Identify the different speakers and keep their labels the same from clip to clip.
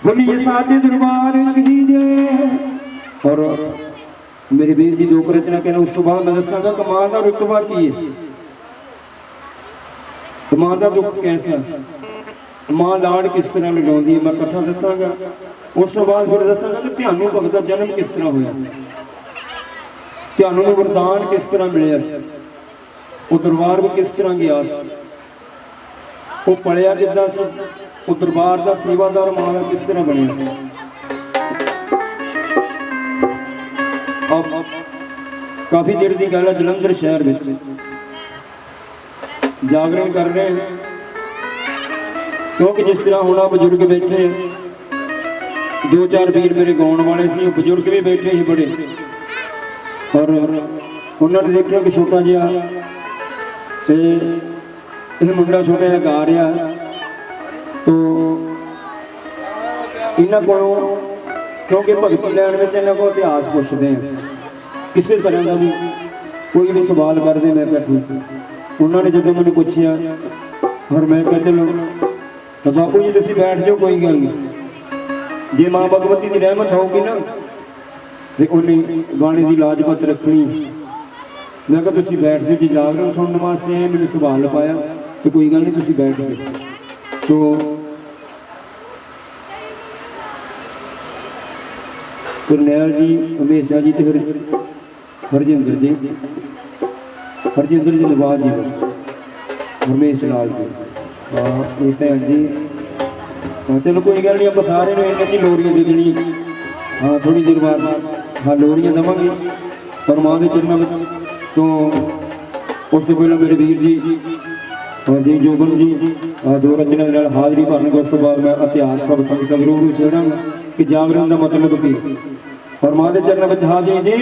Speaker 1: बोलिए साचे दरबार की जय। और मेरे वीर जी दो रचना कहना उस तो बाद मैं दसागा कमाल का रुतबा की है, कमाल का दुख कैसा, मां लाड़ किस तरह लगाती है, मैं कथा दसागा। उस तो बाद फिर दसागा कि ध्यानू भगत का जन्म किस तरह होया, ध्यानू नूं वरदान किस तरह मिले, वो दरबार में किस तरह गया, वो पलिया किदा सी, वो दरबार का सेवादार मां किस तरह बनया। काफी देर की गल है, जलंधर शहर में जागरण कर रहे हैं, क्योंकि जिस तरह होना बजुर्ग बैठे, दो चार वीर मेरे गाउन वाले सी, बजुर्ग भी बैठे ही बड़े, और उन्होंने देखा कि छोटा जिहा मुंडा छोटा जिहा गा रहा, तो इन्हों को क्योंकि भगती लैन में इन्हों को इतिहास पूछते हैं, किसी तरह का भी कोई भी सवाल करते, मैं क्या ठीक। उन्होंने जो मैंने पूछा और मैं क्या चलो तो बापू जी तुम बैठ जाओ, कोई गल नहीं, जे माँ भगवती की रहमत होगी ना तो उन्हें गाने की लाजपत रखनी। मैं क्या तुम बैठ जाओ, जी जागरण सुनने वास्ते मैंने सवाल पाया तो कोई गल नहीं, तुम बैठ जाओ। तो करनैल जी, हमेशा जी, तो फिर हरजिंदर जी, हरजिंदर जी नवाज जी, रमेश लाल जी, हाँ ये भैन जी, हाँ चलो कोई गल नहीं, आप सारे इन्हें लोरियां दे देनी, हाँ थोड़ी देर बाद हाँ लोरियां देवांगे। और माँ के चरणों में तो उस पहले मेरे वीर जी और जी जोबन जी दो रचना के हाजरी भरने को, उस तो बाद मैं इतिहास सब संग रूबरू छेड़ांगा कि जागरण का मतलब की। और माँ के चरणों में हाजरी जी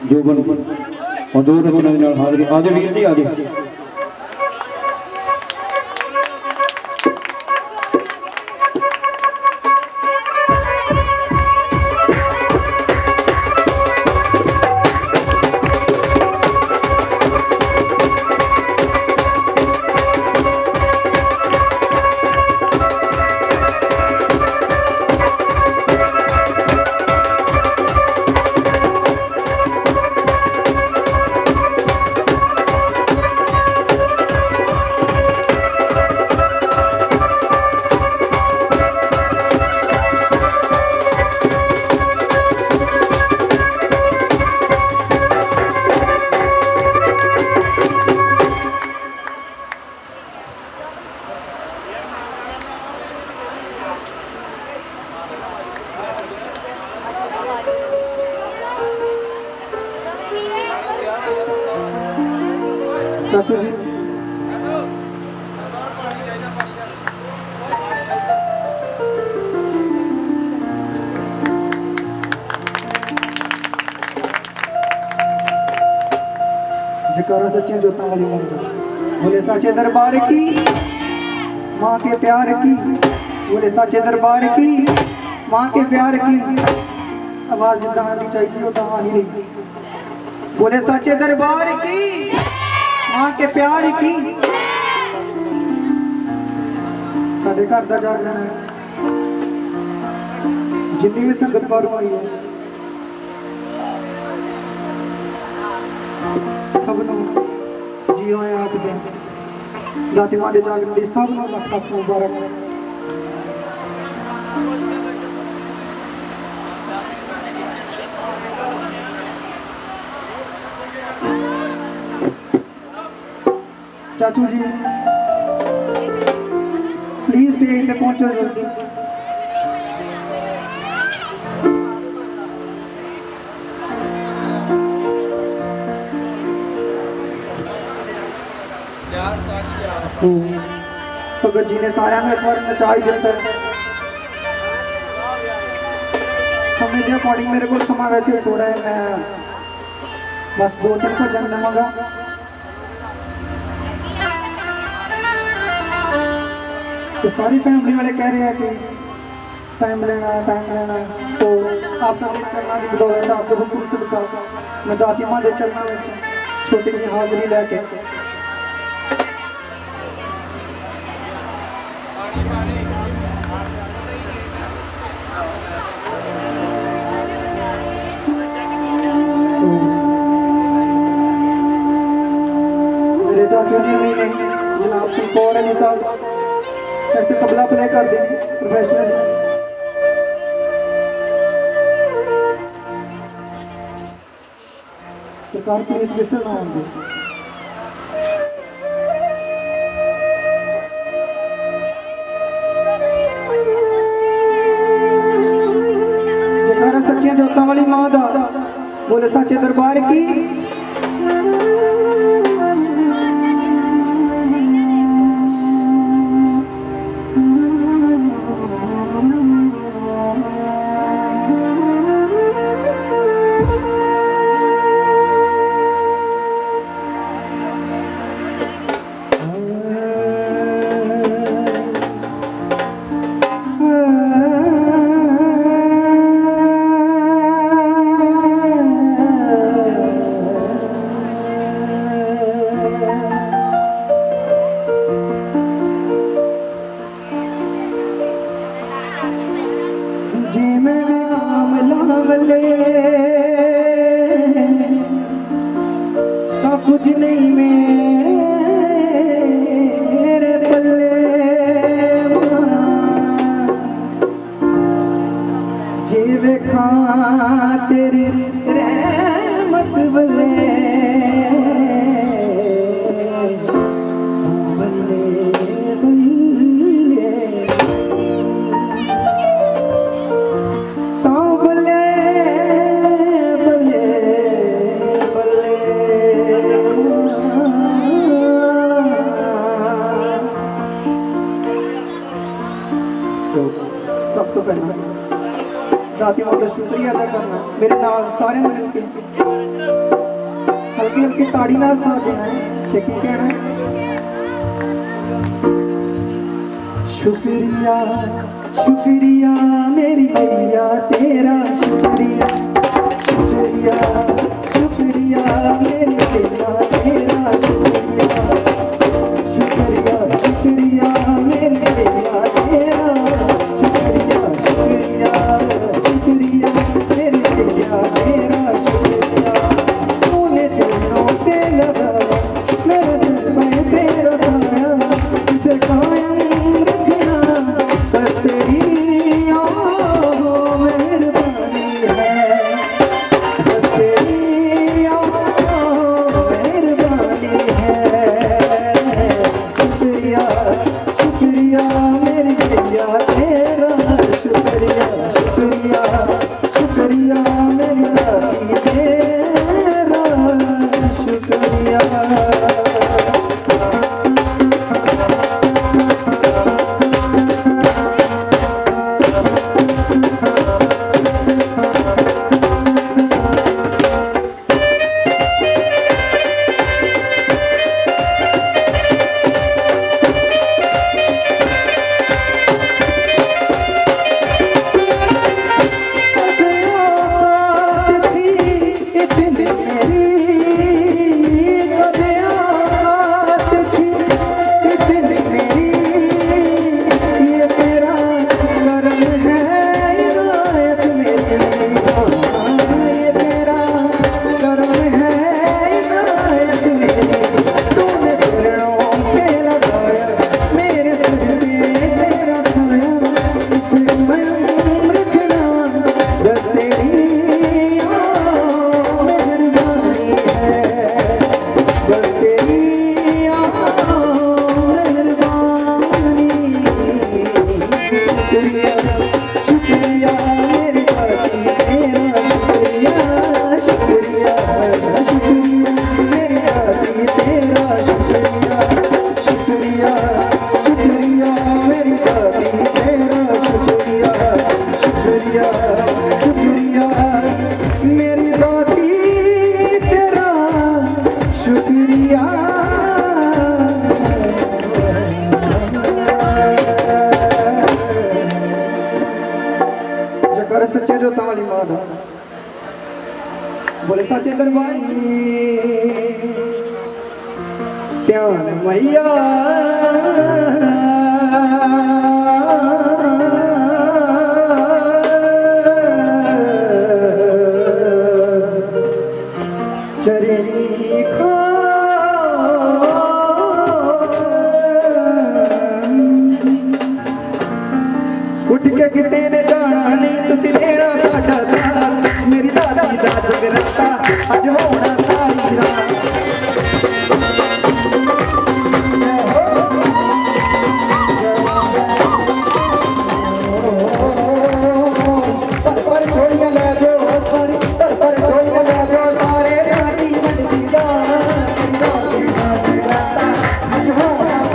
Speaker 1: जोबन और दो रचना के हाजरी। आजे वीर जी आजे। चाचू जी जकारा सच्चे जोता वाली मंगता, बोले साचे दरबार की माँ के प्यार की, बोले साचे दरबार की माँ के प्यार की। आवाज जिदा आनी चाहिए वो आ नहीं रही। बोले साचे दरबार की माँ के प्यार की। साढ़े घर का जागरण है, जिन्नी भी संगत बाहरों आई है सबनों जियो आखदे, दाती मां दे जागरण दी सबनों लख लख मुबारक। चाचू जी प्लीज स्टेज पे पहुंचो जल्दी। तो भगत जी ने सारे एक बार नचा ही दिता। समय के अकॉर्डिंग मेरे को समा वैसे थोड़ा है, मैं बस 2-3 भजन देवांगा। तो सारी फैमिली वाले कह रहे हैं कि टाइम लेना सो आप सब चरणों की बदौलत आपके हुक्म सदका मैं दाती मां के चरणों में छोटी जी हाजरी लैके
Speaker 2: वैसे तबला प्ले करते हैं प्रोफेशनल। सरकार प्लीज विसल ना आउंदे। जयकारा सच्चिया जोतां वाली मां दा, बोले सच्चे दरबार की। जी मैं आमला वले तो कुछ नहीं मेरे पल्ले, जी वेखा तेरी रहमत वले सब तो पहला दातियों का शुक्रिया अदा करना मेरे नाल सारे ने मिलके हल्की हल्की ताड़ी नाल साथ देना है। ते की कहना है? शुक्रिया शुक्रिया मेरी भैया तेरा शुक्रिया, शुक्रिया शुक्रिया मेरी भैया तेरा शुक्रिया, शुक्रिया शुक्रिया मेरी भैया तेरा शुक्रिया, शुक्रिया शुक्रिया मेरी भैया तेरा शुक्रिया। तूने चरणों से लगाया मेरे सिर में तेरा साया, इसे कायम रखना बस तेरी मेहरबानी है, बस तेरी मेहरबानी है। शुक्रिया शुक्रिया मेरी भैया तेरा शुक्रिया, शुक्रिया शुक्रिया मेरी दादी तेरा शुक्रिया। जयकारा सच्चे जोता वाली मां दा, बोले सच्चे दरबारी ध्यान मैया चरनी खा ਉੱਠ ਕੇ ਕਿਸੇ ਨੇ ਜਾਣਾ ਨਹੀਂ ਤੁਸੀਂ ਦੇਣਾ ਸਾਡਾ ਸਾਥ ਮੇਰੀ ਦਾਦੀ ਦਾ ਜਗਰਾਤਾ ਅੱਜ ਹੋਣਾ ਸਾਰੀ ਰਾਤ ਪਰ ਛੋੜੀਆਂ ਲੈ ਜਾਓ ਸਾਰੀ ਪਰ ਛੋੜੀਆਂ ਲੈ ਜਾਓ ਸਾਰੇ ਰਾਤੀ ਬਣਦੀ ਦਾ ਮੇਰੀ ਦਾਦੀ ਦਾ ਜਗਰਾਤਾ ਅੱਜ ਹੋਣਾ ਸਾਰੀ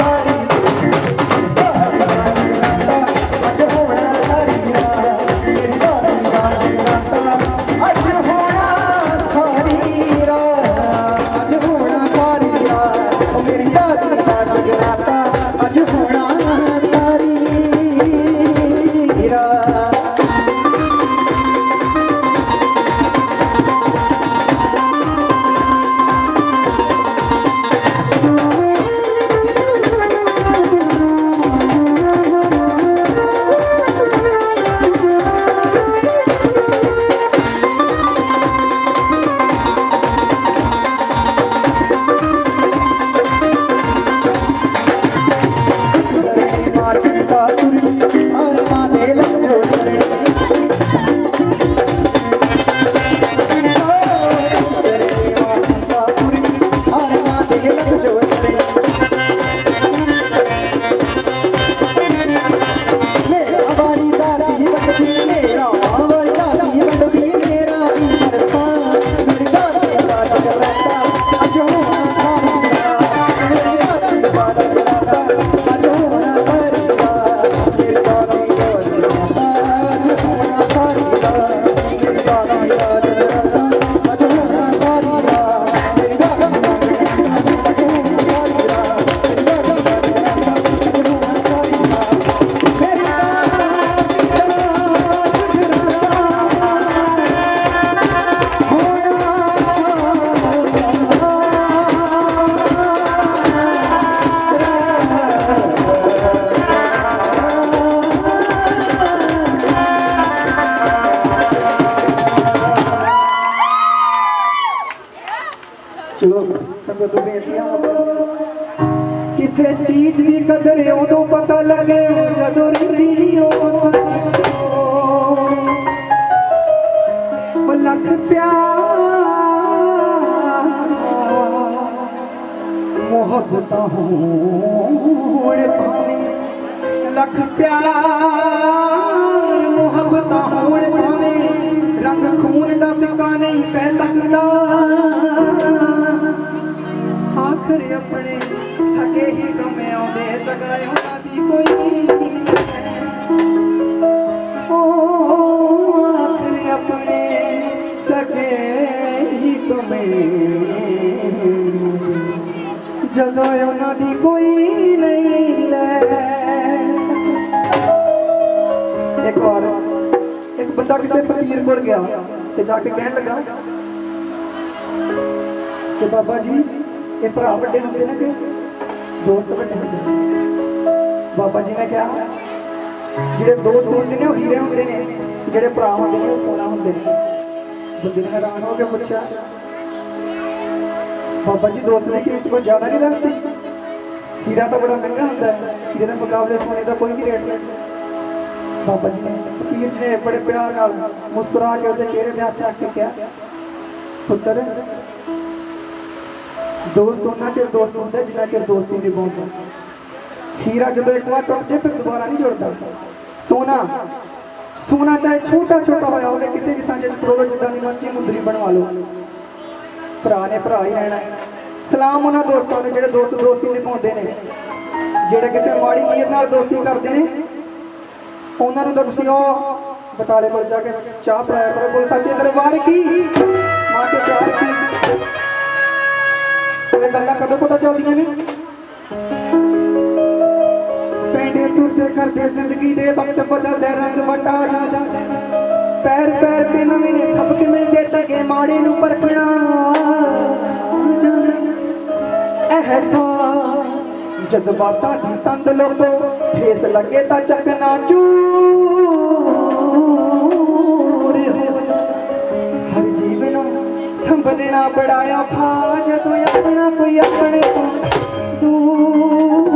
Speaker 2: ਚਲੋ ਸੰਗਤ ਨੂੰ ਬੇਨਤੀਆਂ ਕਿਸੇ ਚੀਜ਼ ਦੀ ਕਦਰ ਉਦੋਂ ਪਤਾ ਲੱਗੇ ਜਦੋਂ ਰਹਿੰਦੀ ਨਹੀਂ ਉਹ ਸਾਡੇ ਉਹ ਲੱਖ ਪਿਆਰ ਮੁਹੱਬਤਾਂ ਹੋਣ ਭਾਵੇਂ ਲੱਖ ਪਿਆਰ ਮੁਹੱਬਤਾਂ ਹੋਣ ਭਾਵੇਂ ਰੰਗ ਖੂਨ ਦਾ ਫਿੱਕਾ ਨਹੀਂ ਪੈ ਸਕਦਾ ਆਖਰ ਆਪਣੇ ਸਕੇ ਹੀ ਕਮ ਆਉਂਦੇ ਜਗ੍ਹਾ ਉਹਨਾਂ ਦੀ ਕੋਈ ਨਹੀਂ ਓ ਆਖਰ ਆਪਣੇ ਸਕੇ ਹੀ ਕਮ ਜਗ੍ਹਾ ਉਹਨਾਂ ਦੀ ਕੋਈ ਨਹੀਂ ਲੈ ਇੱਕ ਬੰਦਾ ਕਿਸੇ ਫਕੀਰ ਕੋਲ ਗਿਆ ਤੇ ਜਾ ਕੇ ਕਹਿਣ ਲੱਗਾ ਕਿ ਬਾਬਾ ਜੀ ਇਹ ਭਰਾ ਵੱਡੇ ਹੁੰਦੇ ਨੇ ਕਿ ਦੋਸਤ ਵੱਡੇ ਹੁੰਦੇ ਨੇ ਬਾਬਾ ਜੀ ਨੇ ਕਿਹਾ ਜਿਹੜੇ ਦੋਸਤ ਹੁੰਦੇ ਨੇ ਉਹ ਹੀਰੇ ਹੁੰਦੇ ਨੇ ਜਿਹੜੇ ਭਰਾ ਹੁੰਦੇ ਨੇ ਉਹ ਸੋਨਾ ਹੁੰਦੇ ਨੇ ਬੰਦੇ ਨੇ ਹੈਰਾਨ ਹੋ ਕੇ ਪੁੱਛਿਆ ਬਾਬਾ ਜੀ ਦੋਸਤ ਦੀ ਕੀਮਤ ਕੋਈ ਜ਼ਿਆਦਾ ਨਹੀਂ ਦੱਸਦੇ ਹੀਰਾ ਤਾਂ ਬੜਾ ਮਹਿੰਗਾ ਹੁੰਦਾ ਹੈ ਹੀਰੇ ਦੇ ਮੁਕਾਬਲੇ ਸੋਨੇ ਦਾ ਕੋਈ ਵੀ ਰੇਟ ਨਹੀਂ ਬਾਬਾ ਜੀ ਨੇ ਫਕੀਰ ਜੀ ਨੇ ਬੜੇ ਪਿਆਰ ਨਾਲ ਮੁਸਕਰਾ ਕੇ ਉਹਦੇ ਚਿਹਰੇ ਤੇ ਹੱਥ ਰੱਖ ਕੇ ਕਿਹਾ ਪੁੱਤਰ ਦੋਸਤ ਉਹਨਾਂ ਚਿਰ ਦੋਸਤ ਹੁੰਦਾ ਜਿੰਨਾ ਚਿਰ ਦੋਸਤੀ ਨਿਭਾਉਂਦਾ ਹੀਰਾ ਜਦੋਂ ਇੱਕ ਵਾਰ ਟੁੱਟ ਜੇ ਫਿਰ ਦੁਬਾਰਾ ਨਹੀਂ ਜੁੜਦਾ ਸੋਨਾ ਚਾਹੇ ਛੋਟਾ ਹੋਇਆ ਹੋਵੇ ਕਿਸੇ ਵੀ ਸਾਂਝੇ ਚ ਪਰੋਲੋ ਜਿੱਦਾਂ ਦੀ ਮਰਜ਼ੀ ਮੁੰਦਰੀ ਬਣਵਾ ਲਓ ਭਰਾ ਨੇ ਭਰਾ ਹੀ ਰਹਿਣਾ ਸਲਾਮ ਉਹਨਾਂ ਦੋਸਤਾਂ ਨੂੰ ਜਿਹੜੇ ਦੋਸਤੀ ਨਿਭਾਉਂਦੇ ਨੇ ਜਿਹੜੇ ਕਿਸੇ ਮਾੜੀ ਨੀਅਤ ਨਾਲ ਦੋਸਤੀ ਕਰਦੇ ਨੇ ਉਹਨਾਂ ਨੂੰ ਤਾਂ ਤੁਸੀਂ ਉਹ ਬਟਾਲੇ ਕੋਲ ਜਾ ਕੇ ਚਾਹ ਪਿਲਾਇਆ ਕਰੋ ਬੋਲ ਸੱਚੇ ਦਰਬਾਰ ਕੀ ਮਾਂ ਕੇ ਪਿਆਰ ਕੀ ਇਹ ਗੱਲਾਂ ਕਦੋਂ ਪਤਾ ਚੱਲਦੀਆਂ ਨੇ ਪੈਂਡੇ ਤੁਰਦੇ ਕਰਦੇ ਜ਼ਿੰਦਗੀ ਦੇ ਵਕਤ ਬਦਲਦੇ ਰੰਗ ਵਟਾ ਜਾ ਪੈਰ ਤੇ ਨਵੇਂ ਨੇ ਸਬਕ ਮਿਲਦੇ ਚੰਗੇ ਮਾੜੇ ਨੂੰ ਪਰਖਣਾ ਅਹਿਸਾਸ ਜਜ਼ਬਾਤਾਂ ਦੀ ਤੰਦ ਲੋਕੋ ਠੇਸ ਲੱਗੇ ਤਾਂ ਚੱਕਣਾ ਚੂਰ ਹੋ ਜਾ ਸਰ ਜੀਵਨ ਸੰਭਲਣਾ ਬੜਾ ਔਖਾ ਜਦੋਂ ਆਪਣਾ ਕੋਈ ਆਪਣੇ ਤੋਂ ਦੂਰ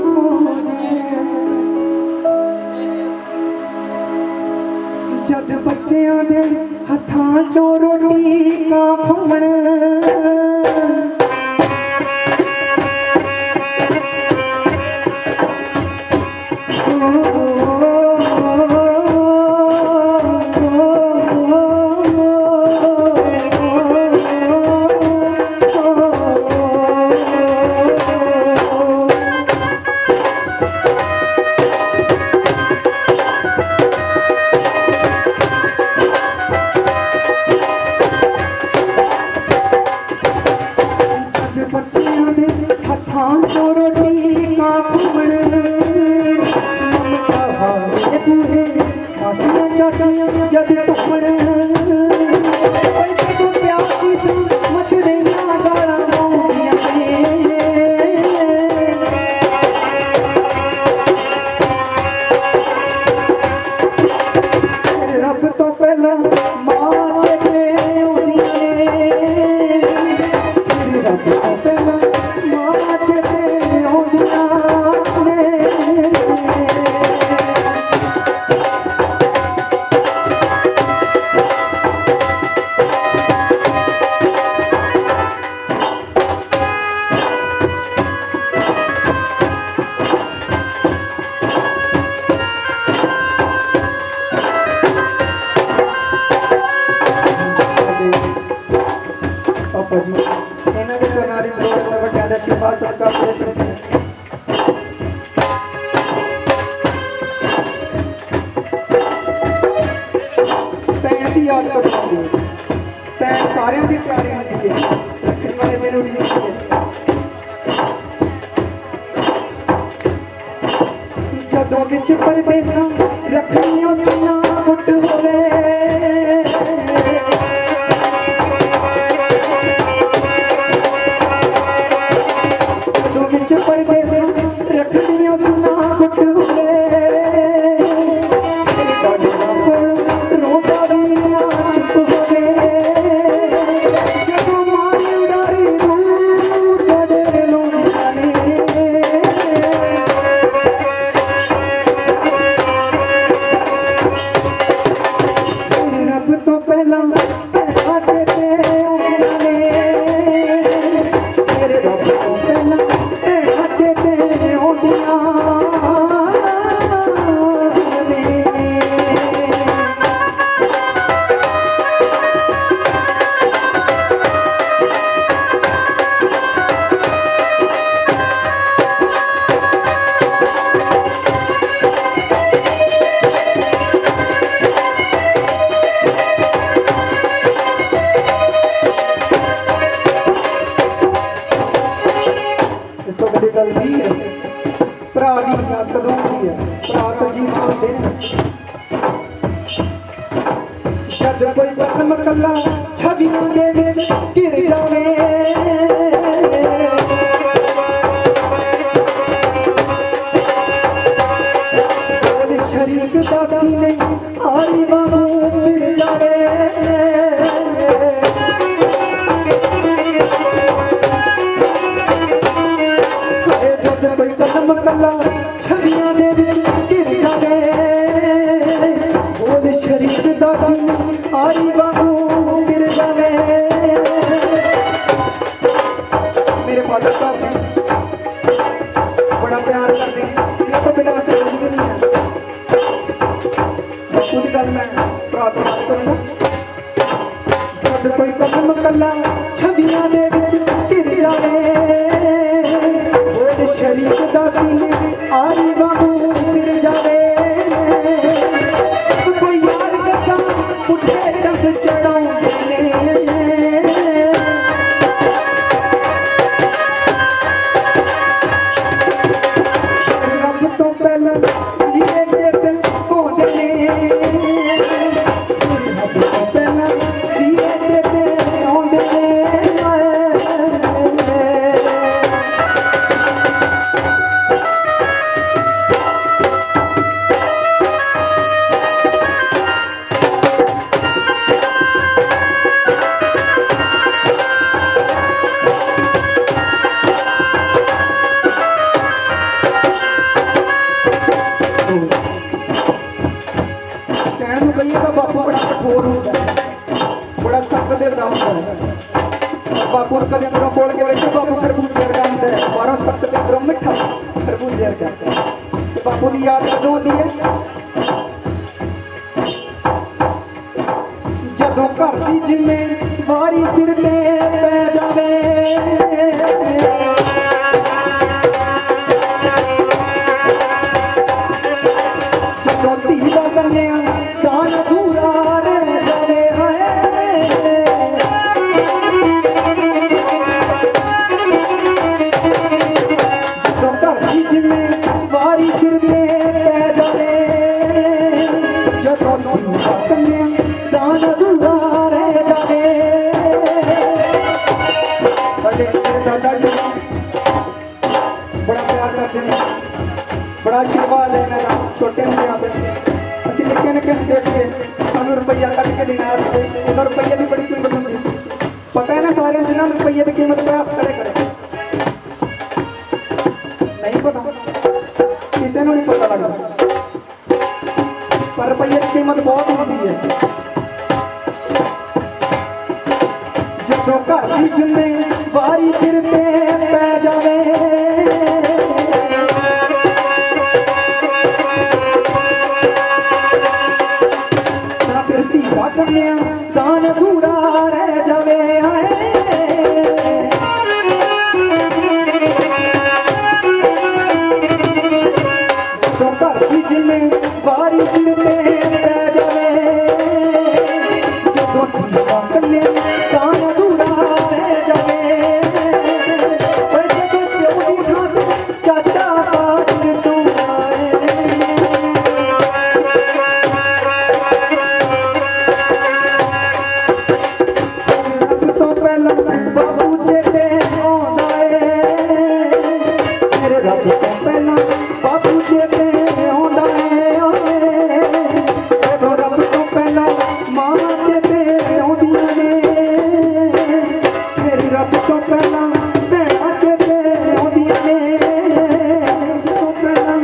Speaker 2: ਹੋ ਜਾਏ जद बच्चियां दे हत्थां चों रोटी का खुमण बच्चियां दे हत्थां चों रोटी का खुमण ममता हारे बूहे मासियां चाचियां जद टुकण तू प्यार की तू मत रहियां गालां आउंदियां ने रब तो पहला मां चेते आउंदियां ने रब तो पहला मां चेते आउंदियां ने पापा जी इन्हां दे चरनां दी मरोड़ ते वड्डियां दा शिफा सदका पूरे करते हैं भैन दी याद कदों आउंदी है भैन सारियां दी प्यारी हुंदी है रखड़ी वाले दिन उड़ीकदी है जदों विच परदेसां रखड़ियां सुना गुट होवे परदेसां रखड़ियां सुना गुट होवे रोंदा भी ना चुप होवे जदों मारी उडारी दूर चढ़े लोंदियां ने रब तो पहला भैणां चेते आउंदियां ने तेरे रब तो पहला भैणां चेते आउंदियां ने इस तो बड़ी गल भी है भरा दी याद कदों आउंदी है भरा संजीव होंदे ने जद कोई कदम कल्ला छजियां दे विच गिर जावे ओद शरीक दासी ने आरी वांगू फिर जावे जद कोई कदम कल्ला छजियां दे विच गिर जावे ओद शरीक दासी आरी वांगू फिर जावे मेरे फादर साहब ने बड़ा प्यार करते इन्हां तो बिना असें कुछ भी नहीं है बापू दी गल मैं भरा तो बात करूंगा जद कोई कदम कल्ला छजियां दे विच गिर जावे ओद शरीक दासी ने आरी वांगू फिर जावे जब कोई यार करदा पुठे चंद चढ़ाउंदे ने रब तो पहला ये चेते आउंदे ने रब तो पहला ये चेते आउंदे ने ਰੁਪਈਏ ਦਾ ਬਾਪੂ ਬੜਾ ਕਠੋਰ ਹੁੰਦਾ ਹੈ, ਬੜਾ ਸਖਤ ਦਿਲ ਦਾ ਹੁੰਦਾ ਹੈ। ਬਾਪੂ ਨੂੰ ਕਦੇ ਅੰਦਰੋਂ ਫੋਲ ਕੇ ਵੇਖੋ, ਬਾਪੂ ਖਰਬੂਜੇ ਵਰਗਾ ਹੁੰਦਾ ਹੈ, ਬਾਹਰੋਂ ਸਖਤ ਤੇ ਅੰਦਰੋਂ ਮਿੱਠਾ ਖਰਬੂਜੇ ਵਰਗਾ। ਤੇ ਬਾਪੂ ਦੀ ਯਾਦ ਕਦੋਂ ਆਉਂਦੀ ਹੈ? ਜਦੋਂ ਘਰ ਦੀ ਜ਼ਿੰਮੇਵਾਰੀ ਸਿਰ ਤੇ ਪੈ ਜਾਵੇ, ਜਦੋਂ ਧੀ ਦਾ ਕੰਨਿਆ ਦਾਨ ਅਧੂਰਾ ਰਹਿ ਜਾਵੇ। ਜਦੋਂ ਘਰ ਦੀ ਜ਼ਿੰਮੇਵਾਰੀ ਸਿਰ ਤੇ ਪੈ ਜਾਵੇ, ਜਦੋਂ ਧੀ ਦਾ ਕੰਨਿਆ ਦਾਨ ਅਧੂਰਾ ਰਹਿ ਜਾਵੇ। ਸਾਡੇ ਮੇਰੇ ਦਾਦਾ ਜੀ ਬੜਾ ਪਿਆਰ ਕਰਦੇ ਨੇ, ਬੜਾ ਆਸ਼ੀਰਵਾਦ ਹੈ ਇਹਨਾਂ ਦਾ। ਛੋਟੇ ਹੁੰਦਿਆਂ ਤੋਂ ਅਸੀਂ ਨਿੱਕੇ ਨਿੱਕੇ ਹੁੰਦੇ ਸੀ, ਸਾਨੂੰ ਰੁਪਈਆ ਕੱਢ ਕੇ ਦੇਣਾ ਤੇ ਉਦੋਂ ਰੁਪਈਏ ਦੀ ਬੜੀ ਕੀਮਤ ਹੁੰਦੀ ਸੀ। ਪਤਾ ਹੈ ਨਾ ਸਾਰਿਆਂ ਨੂੰ ਜਿਨ੍ਹਾਂ ਨੂੰ ਰੁਪਈਏ ਦੀ ਕੀਮਤ ਪਤਾ ਹੱਥ ਖੜੇ ਕਰੇ। ਨਹੀਂ ਪਤਾ, ਕਿਸੇ ਨੂੰ ਨਹੀਂ ਪਤਾ ਲੱਗਦਾ, ਪਰ ਰੁਪਈਏ ਦੀ ਕੀਮਤ ਬਹੁਤ ਹੁੰਦੀ ਹੈ। ਜਦੋਂ ਘਰ ਦੀ ਜ਼ਿੰਮੇਵਾਰੀ ਸਿਰ ਤੇ ਪੈ ਜਾਵੇ, ਤਾਂ ਫਿਰ ਧੀ ਦਾ ਕੰਨਿਆ ਦਾਨ ਅਧੂਰਾ ਰਹਿ ਜਾਵੇ। ਜਦੋਂ ਘਰ ਦੀ ਜ਼ਿੰਮੇਵਾਰੀ ਸਿਰ ਤੇ ਪੈ ਜਾਵੇ, ਜਦੋਂ ਧੀ ਦਾ ਕੰਨਿਆ ਦਾਨ ਅਧੂਰਾ ਰਹਿ ਜਾਵੇ। ਓਏ ਜਦੋਂ ਪਿਓ ਦੀ ਥਾਂ ਤੇ ਚਾਚਾ ਬਾਹਰ ਚੋਂ ਆਏ, ਰੱਬ ਤੋਂ ਪਹਿਲਾਂ ਬਾਬੂ ਚੇਤੇ ਆਉਂਦਾ ਏ, ਮੇਰੇ ਰੱਬ ਤੋਂ ਪਹਿਲਾਂ ਬਾਬੂ ਚੇਤੇ ਆਉਂਦਾ ਏ। ਉਦੋਂ ਰੱਬ ਤੋਂ ਪਹਿਲਾਂ ਮਾਂ ਚੇਤੇ ਆਉਂਦੀਆਂ ਨੇ, ਫਿਰ ਰੱਬ ਤੋਂ ਪਹਿਲਾਂ ਭੈਣਾਂ ਚੇਤੇ ਆਉਂਦੀਆਂ ਨੇ, ਤੋਂ ਪਹਿਲਾਂ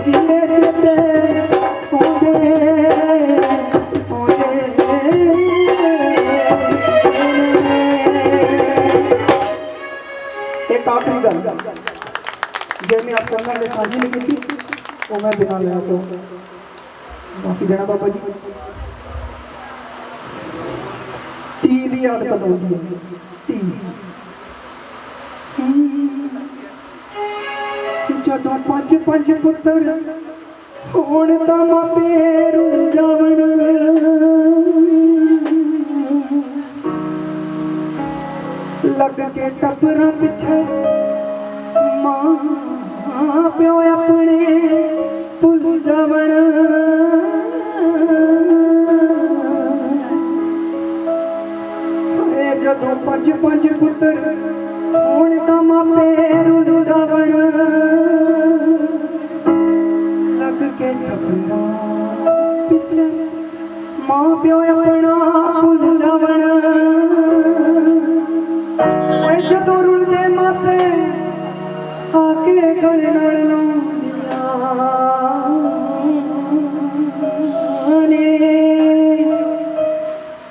Speaker 2: ਵੀਰੇ ਚੇਤੇ ਆਉਂਦੇ एक आखिरी गल जो मैं आप सबका मैं साझी नहीं की वो मैं बिना लेना तो माफी देना बाबा जी। धी दी याद कदों दी है? धी जदों पंज पंज पुत्तर होण तां मापे रुल जावण, लग के टपरा पिछे मां प्यो अपने भुल जावण। जदों पंज पंज पुत्तर होण तां मापे रुल जावण, लग के टपरा पिछे मां प्यो अपना भुल जावण। जदों रुलदे मापे आके गले नाल लाउंदियां ने,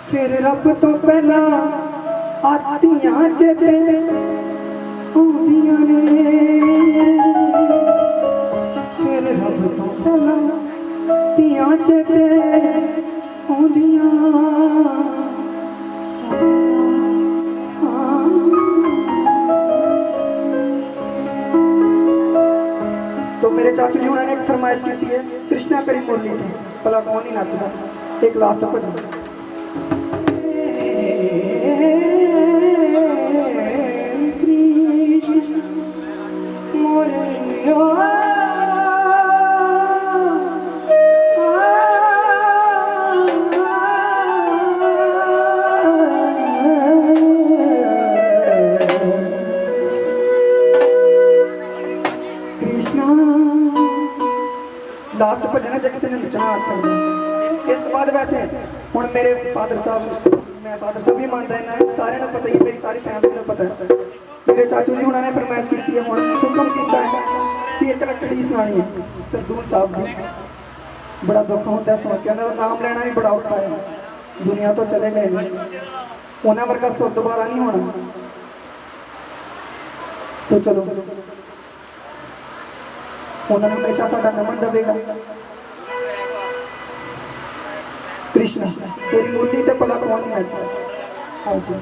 Speaker 2: फिर रब तो पहला आतियां चेते आउंदियां ने, फिर रब तो पहला तियां चेते आउंदियां। तो मेरे चाचू जी उन्होंने एक फरमाइश की है, कृष्णा करी मुरली थी भला कौन ही नचदा, एक लास्ट भजन। लास्ट भजन है जो किसी ने नचना आ सकता। इस तो बाद वैसे हुण मेरे फादर साहब, मैं फादर साहब भी मानता है, सारे पता ही, मेरी सारी फैमिली को पता है। मेरे चाचू जी उन्होंने फरमाइश की है, हुण हुक्म किया है कि एक लकड़ी सुनानी है सरदूल साहब की। बड़ा दुख होता सुन के, उन्होंने नाम लेना भी बड़ा औखा है, दुनिया तो चले गए ने, उन्होंने वर्गा सुर दोबारा नहीं होना। तो चलो उन्होंने हमेशा साडा नमन देगा। कृष्ण तेरी मुरली ते भला कौन नहीं नचा। आओ जी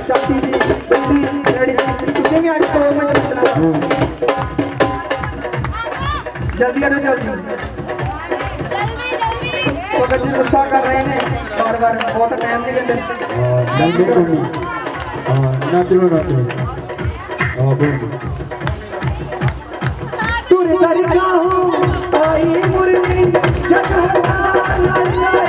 Speaker 2: चाची जी दीदी डैडी जी कितने भी आज 2 मिनट रुकना, जल्दी करो जल्दी। तो बच्चे गुस्सा कर रहे हैं बार बार, बहुत टाइम नहीं लेते। जल्दी करो
Speaker 1: नाचो नाचो
Speaker 2: तुर दरगा आई मुरली जग लाई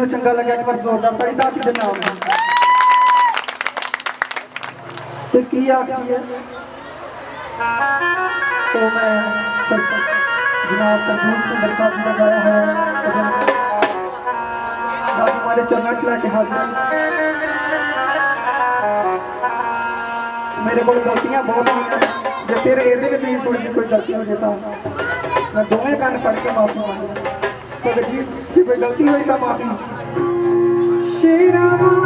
Speaker 2: ਜਿਹਨੂੰ ਚੰਗਾ ਲੱਗਿਆ ਇੱਕ ਵਾਰ ਜ਼ੋਰਦਾਰ ਤਾੜੀ ਦਾਤੀ ਦੇ ਨਾਮ ਤੇ ਕੀ ਆਖਦੀ ਹੈ ਉਹ ਮੈਂ ਸਰ ਜਨਾਬ ਸਰਦੂਲ ਸਿਕੰਦਰ ਸਾਹਿਬ ਜੀ ਦਾ ਗਾਇਆ ਹੋਇਆ ਭਜਨ ਦਾਦੀ ਮਾਂ ਦੇ ਚਰਨਾਂ 'ਚ ਲੈ ਕੇ ਹਾਜ਼ਰ ਹਾਂ। ਮੇਰੇ ਕੋਲ ਗਲਤੀਆਂ ਬਹੁਤ ਹੋਈਆਂ ਜੇ ਫਿਰ ਇਹਦੇ ਵਿੱਚ ਵੀ ਥੋੜੀ ਜਿਹੀ ਕੋਈ ਗਲਤੀ ਹੋ ਜੇ ਤਾਂ मैं दोवें कान फड़ के माफी मांगू तो जी जी कोई गलती हुई तो माफी शेरावाली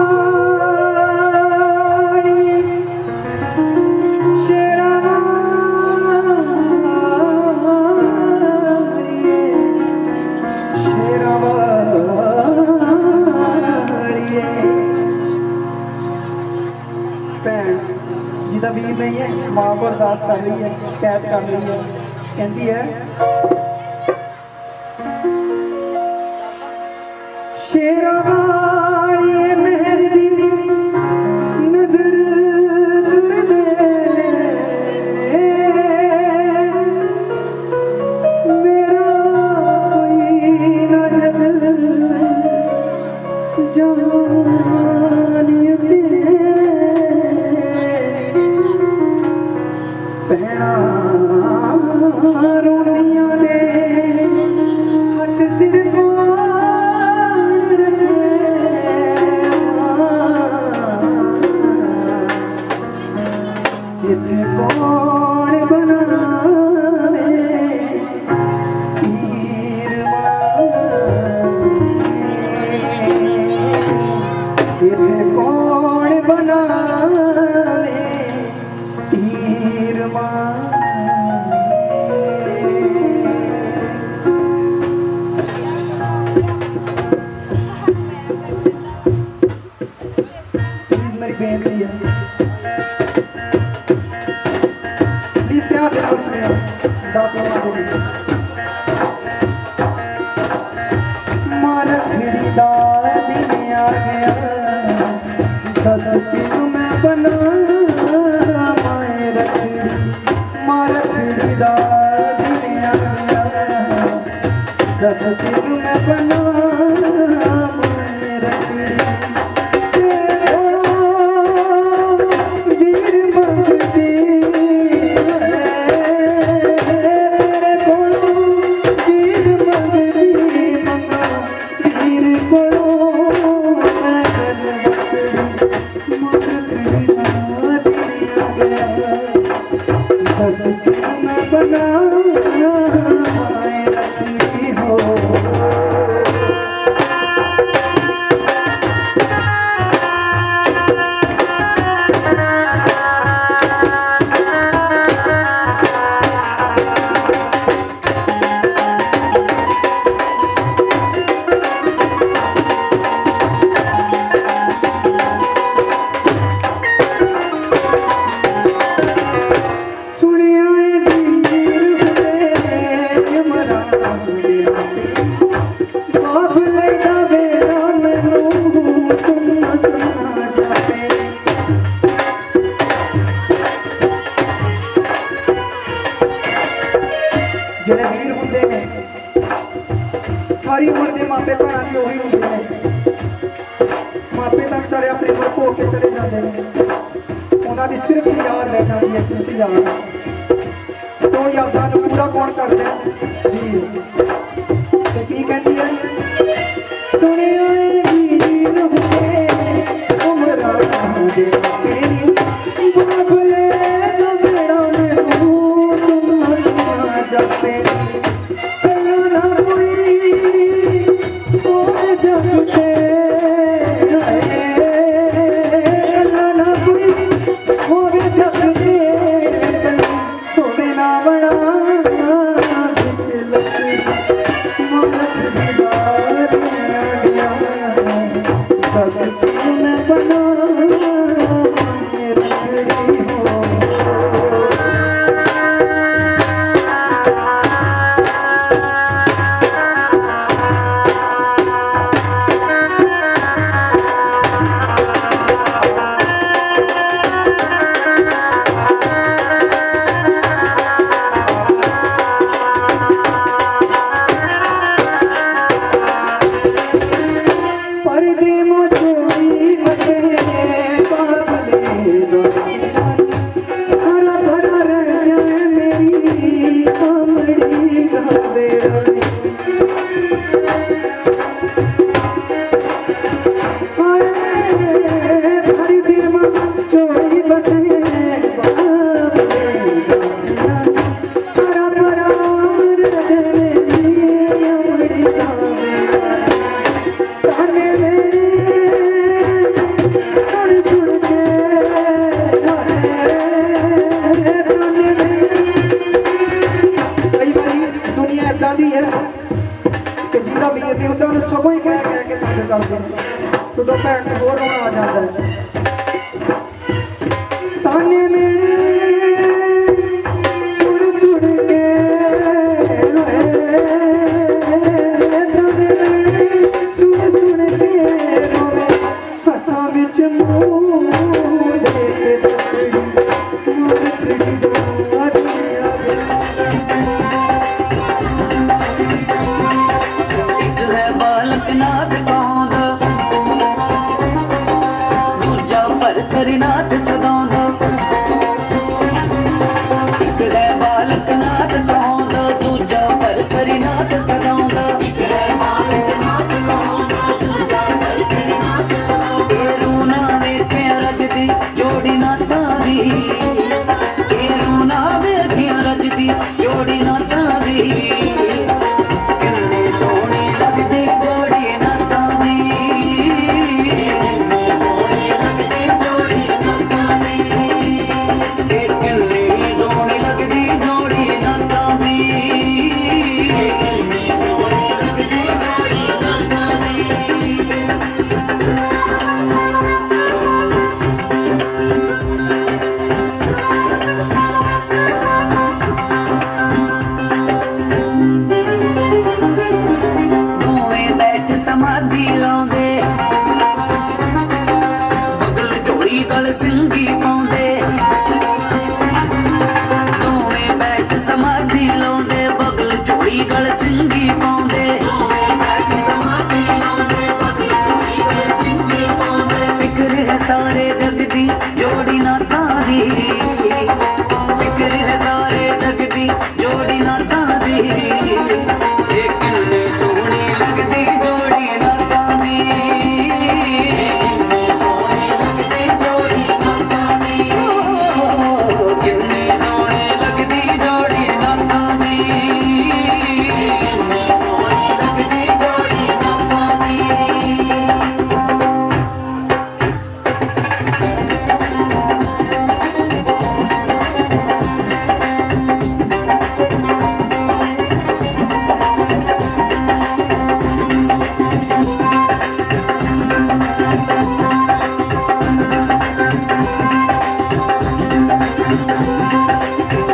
Speaker 2: भैन जिदा वीर नहीं है मां को अरदास कर रही है शिकायत कर रही है कहती है शेरावाली मेरी दी नजर दे मेरा कोई न जल जहान दे भैना रोनिया दे हट सिर इथे कौन बनावे इथे कौन बनावे तीर प्लीज मेरी बेनती है प्लीज ध्यान देना उसमें दाती मार खिड़ी दा दिन आ गया 10 दिन मैं बना माए रखड़ी मार खिड़ी दा दिन आ गया 10 दिन मैं बना माए रखड़ी मैं बना रखी हो ਜਿਹੜੇ ਵੀਰ ਹੁੰਦੇ ਨੇ ਸਾਰੀ ਉਮਰ ਦੇ ਮਾਪੇ ਭੈਣਾਂ ਦੀ ਉਹੀ ਹੁੰਦੇ ਨੇ ਮਾਪੇ ਤਾਂ ਵਿਚਾਰੇ ਆਪਣੀ ਉਮਰ ਭੋਗ ਕੇ ਚਲੇ ਜਾਂਦੇ ਨੇ ਉਹਨਾਂ ਦੀ ਸਿਰਫ ਯਾਦ ਰਹਿ ਜਾਂਦੀ ਹੈ ਸਿਰਫ ਯਾਦ ਤੋਂ ਯਾਦਾਂ ਨੂੰ ਪੂਰਾ ਕੌਣ ਕਰਦਾ ਵੀਰ ਤੇ ਕੀ ਕਹਿੰਦੀ ਹੈ ਸੁਣਿਆ ਵੀਰ ਹੁੰਦੇ ਉਮਰਾਂ ਦੇ ਮੇਰੀ ਬਾਬਲੇ ਦਾ ਬੇੜਾ ਮੈਨੂੰ ਸੁਣਨਾ ਸੁਣਨਾ ਜਾਪੇ ਪਹਿਲਾਂ ਨਾ ਕੋਈ ਉਹ ਜਗਤੇ ਪਹਿਲਾਂ ਨਾ ਕੋਈ ਹੋਵੇ ਜਗਤੇ ਹੋਵੇ ਨਾ ਬਣਾ ਵਿੱਚ ਲੱਗੀ ਮਰਦ ਦੀ ਬਾਤ ਆ ਗਿਆ ਭੈਣ ਤੇ ਹੋਰ ਰੋਣਾ ਆ ਜਾਂਦਾ ਹੈ। ਤਾਨੇ ਮੇਣੇ ਸੁਣ ਸੁਣ ਕੇ ਹੋਏ, ਤਾਨੇ ਮੇਣੇ ਸੁਣ ਸੁਣ ਕੇ ਰੋਵੇ, ਹੱਥਾਂ ਵਿੱਚ ਮੂੰਹ ਦੇ ਕੇ ਤਕੜੀ ਮਾਰ ਖੜੀ ਦਾ ਅੱਜ ਆ ਗਿਆ।
Speaker 3: ਇੱਕ ਹੈ ਬਾਲਕ ਨਾਥ ਕੌਂਦਾ, ਦੂਜਾ ਭਰਤਰੀ ਨਾਥ ਸਦਾਉਂਦਾ। ਇੱਕ ਹੈ ਬਾਲਕ ਨਾਥ ਕੌਂਦਾ, ਦੂਜਾ ਭਰਤਰੀ ਨਾਥ ਸਦਾਉਂਦਾ। ਇਹ ਰੂਣਾ ਵੇਖਿਆ ਰਜਦੀ ਜੋੜੀ ਨਾਥਾਂ ਦੀ, ਇਹ ਰੂਣਾ ਵੇਖਿਆ ਰਜਦੀ ਜੋੜੀ ਨਾਥਾਂ ਦੀ। ਕਿੰਨੀ ਸੋਹਣੀ ਲੱਗਦੀ ਜੋੜੀ ਨਾਥਾਂ ਦੀ, ਕਿੰਨੀ ਸੋਹਣੀ ਲੱਗਦੀ ਜੋੜੀ ਨਾਥਾਂ ਦੀ। ਇਹ ਕਿੰਨੀ ਸੋਹਣੀ ਲੱਗਦੀ ਜੋੜੀ ਨਾਥਾਂ ਦੀ, ਕਿੰਨੀ ਸੋਹਣੀ ਲੱਗਦੀ ਜੋੜੀ ਨਾਥਾਂ ਦੀ। ਦੋਵੇਂ ਬੈਠ ਸਮਾਧੀ ਲਾਉਂਦੇ, ਬਗਲ ਝੋਲੀ ਗਲ ਸਿੰਘੀ ਪਾਉਂਦੇ। ਦੋਵੇਂ ਬੈਠ ਸਮਾਧੀ ਲਾਉਂਦੇ, ਬਗਲ ਝੋਲੀ ਗਲ ਸਿੰਘੀ ਪਾਉਂਦੇ। ਫਿਕਰ ਹੈ ਸਾਰੇ ਜਗ ਦੀ ਜੋੜੀ ਨਾਥਾਂ ਦੀ, ਫਿਕਰ ਹੈ ਸਾਰੇ ਜਗ ਦੀ ਜੋੜੀ ਨਾਥਾਂ ਦੀ। ਇਹ ਕਿੰਨੀ ਸੋਹਣੀ ਲੱਗਦੀ ਜੋੜੀ ਨਾਥਾਂ ਦੀ, ਕਿੰਨੀ ਸੋਹਣੀ ਲੱਗਦੀ ਜੋੜੀ ਨਾਥਾਂ ਦੀ। ਕਿੰਨੀ ਸੋਹਣੀ ਲੱਗਦੀ ਜੋੜੀ ਨਾਥਾਂ ਦੀ, ਕਿੰਨੀ ਸੋਹਣੀ ਲੱਗਦੀ ਜੋੜੀ ਨਾਥਾਂ ਦੀ।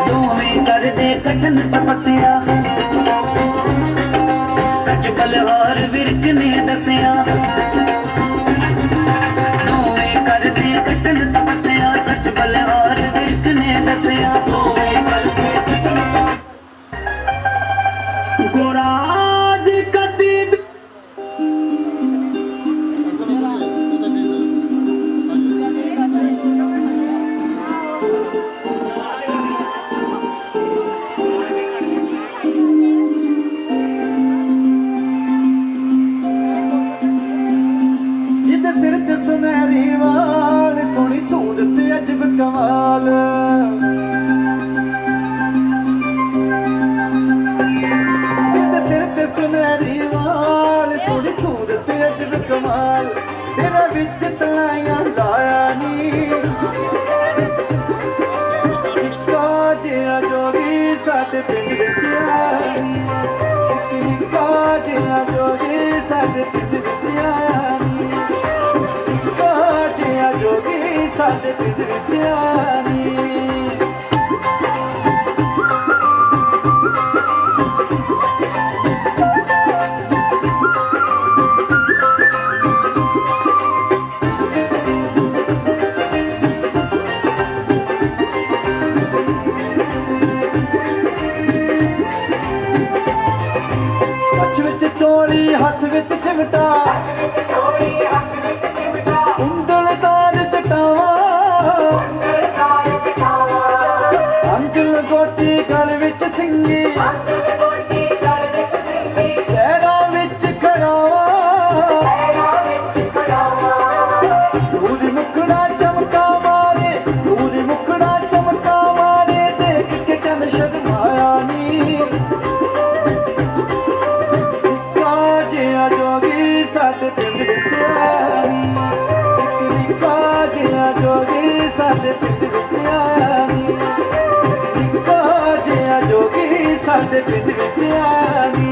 Speaker 3: ਦੋਵੇਂ ਕਰਦੇ ਕਠਨ ਤਪੱਸਿਆ, ਸੱਚ ਬਲਵਾਰ ਵਿਰਕ ਨੇ ਦੱਸਿਆ। ਦੋਵੇਂ ਕਰਦੇ ਕਠਨ ਤਪੱਸਿਆ, ਸੱਚ ਬਲਵਾਰ ਵਿਰਕ ਨੇ ਦੱਸਿਆ। ਦੋਵੇਂ ਕਰਦੇ ਕਠਨ ਗੋਰਾਜ ਕਦੀ
Speaker 4: ਜਿਹਦੇ ਸਿਰ ਤੇ ਸੁਨਹਿਰੀ ਵਾਲ, ਸੋਹਣੀ ਸੂਰਤ ਅਜਬ ਕਮਾਲ। ਜਿਹਦੇ ਸਿਰ ਤੇ ਸੁਨਹਿਰੀ ਵਾਲ, ਸੋਹਣੀ ਸੂਰਤ ਅਜਬ ਕਮਾਲ। ਤੇਰਾ ਵਿੱਚ ਤਲਾਈਆਂ ਲਾਇਆ ਨੀ, ਨਿੱਕਾ ਜਿਹਾ ਜੋਗੀ ਸਾਡੇ ਪਿੰਡ ਵਿੱਚ ਆਇਆ ਨੀ, ਨਿੱਕਾ ਜਿਹਾ ਜੋਗੀ ਸਾਡੇ ਪਿੰਡ ਵਿੱਚ ਆਇਆ ਨੀ, ਨਿੱਕਾ ਜਿਹਾ ਜੋਗੀ ਸਾਡੇ ਪਿੰਡ ਵਿੱਚ ਆਇਆ ਨੀ। ਕੱਛ ਵਿੱਚ ਚੋਲੀ ਹੱਥ ਵਿੱਚ ਚਿਮਟਾ, ਉਂਗਲ ਤਾਰ ਚਟਾਵਾ, ਅੰਜਲ ਗੋਟੀ ਗਲ ਵਿੱਚ ਸਿੰਗੀ, ਪੈਰਾਂ ਵਿੱਚ ਖੜਾਵਾ। ਨੂਰ ਮੁਖੜਾ ਚਮਕਾ ਮਾਰੇ, ਨੂਰ ਮੁਖੜਾ ਚਮਕਾ ਮਾਰੇ, ਦੇਖ ਕੇ ਚੰਨ ਸ਼ਰਮਾਇਆ ਨੀ। ਨਿੱਕਾ ਜਿਹਾ ਜੋਗੀ ਸਾਡੇ ਪਿੰਡ ਵਿੱਚ ਆਇਆ ਨੀ, ਨਿੱਕਾ ਜਿਹਾ ਜੋਗੀ ਸਾਡੇ ਪਿੰਡ ਵਿੱਚ ਆਇਆ ਨੀ, ਨਿੱਕਾ ਜਿਹਾ ਜੋਗੀ ਸਾਡੇ ਪਿੰਡ ਵਿੱਚ ਆਇਆ ਨੀ।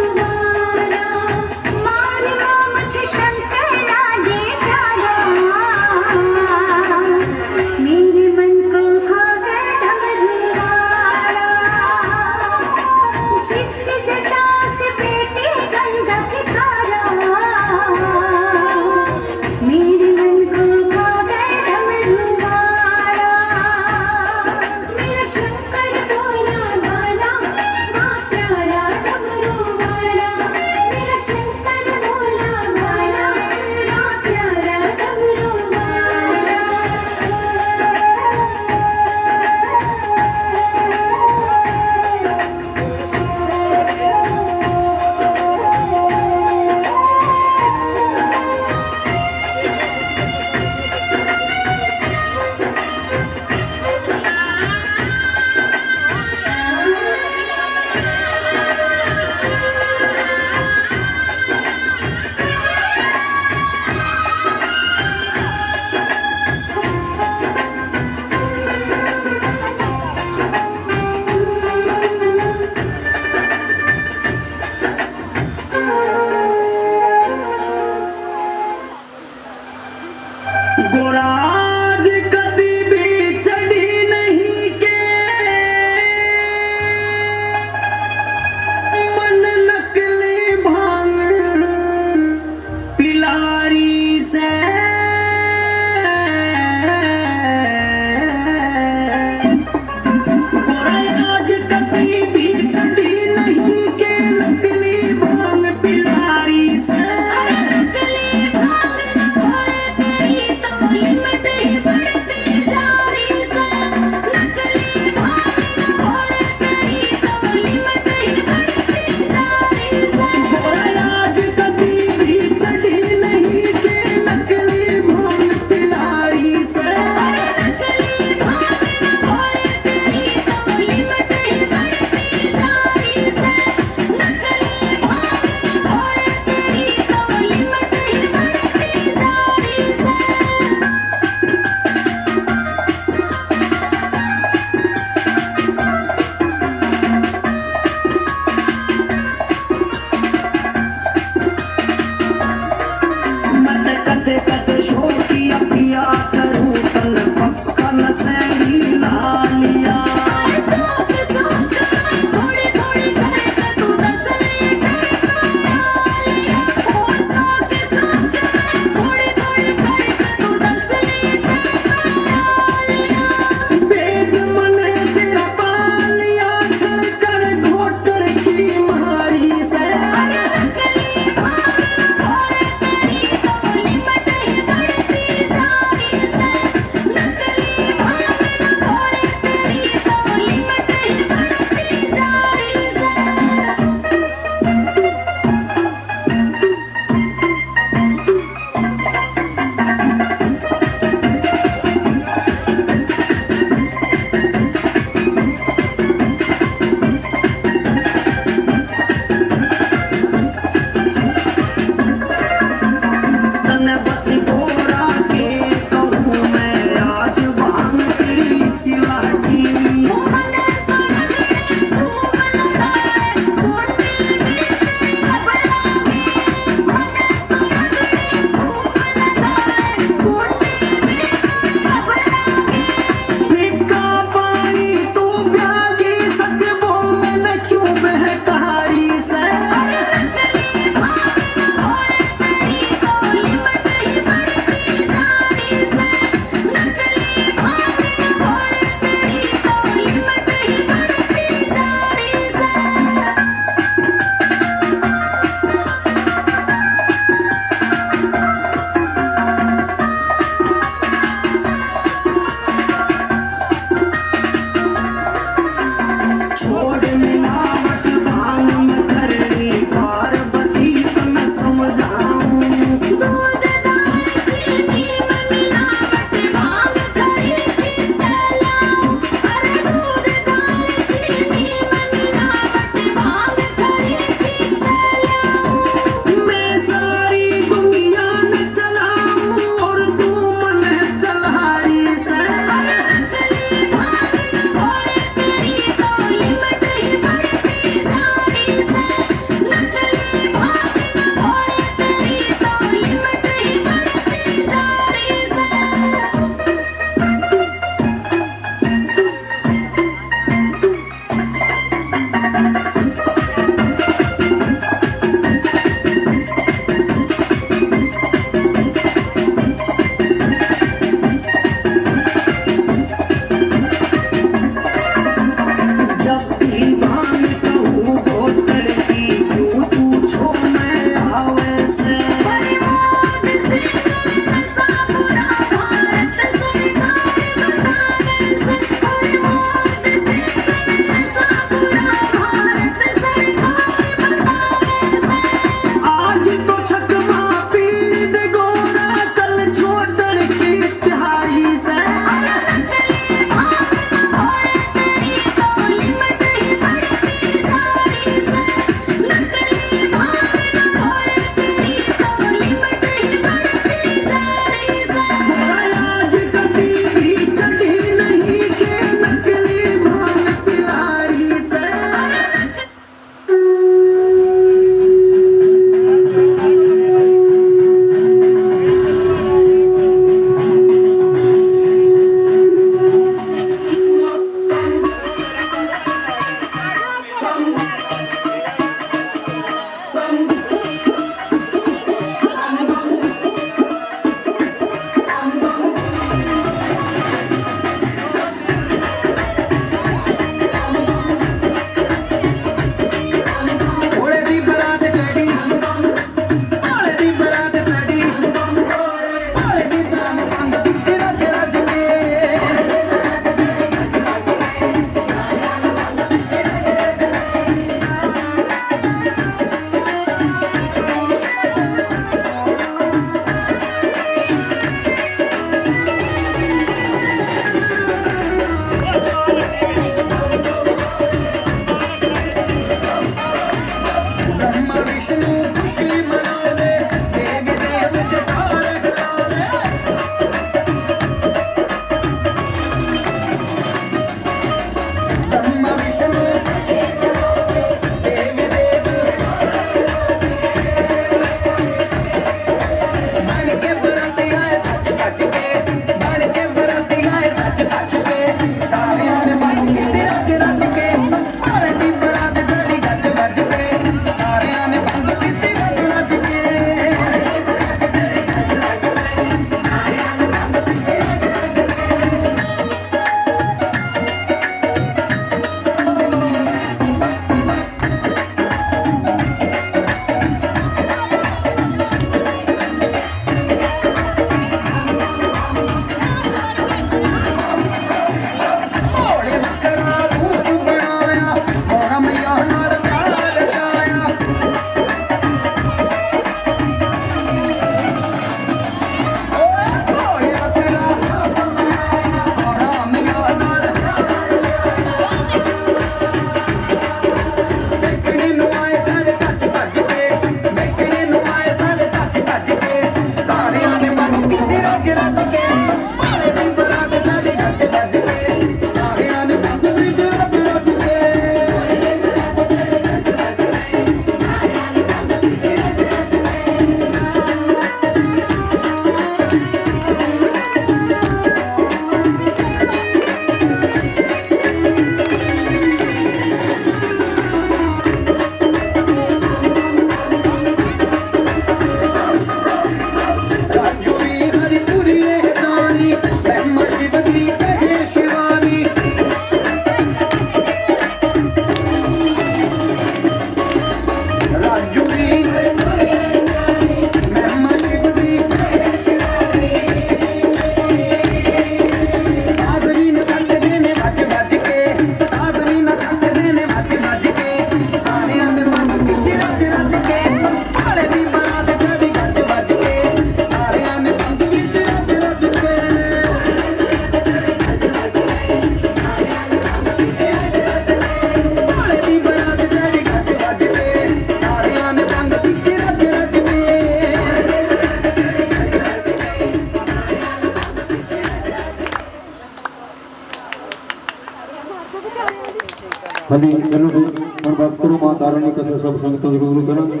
Speaker 1: हाँ जी चलो भी हम बस करो माँ तारा ने कथा सब संगतों को गुरु करेंगे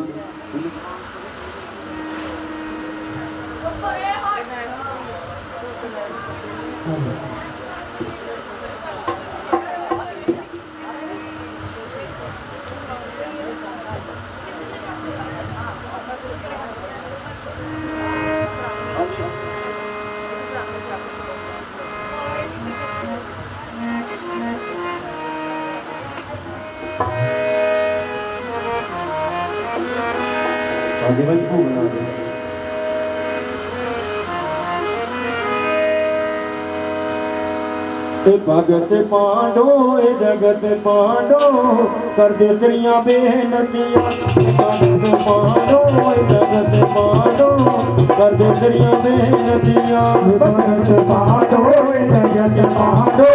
Speaker 1: आगे भाई घूमना आगे भगत पांडो ए जगत पांडो कर दे तेरिया बेनतियां भगत पांडो ए जगत पांडो कर दे तेरिया बेनतियां
Speaker 5: भगत पांडो जगत पांडो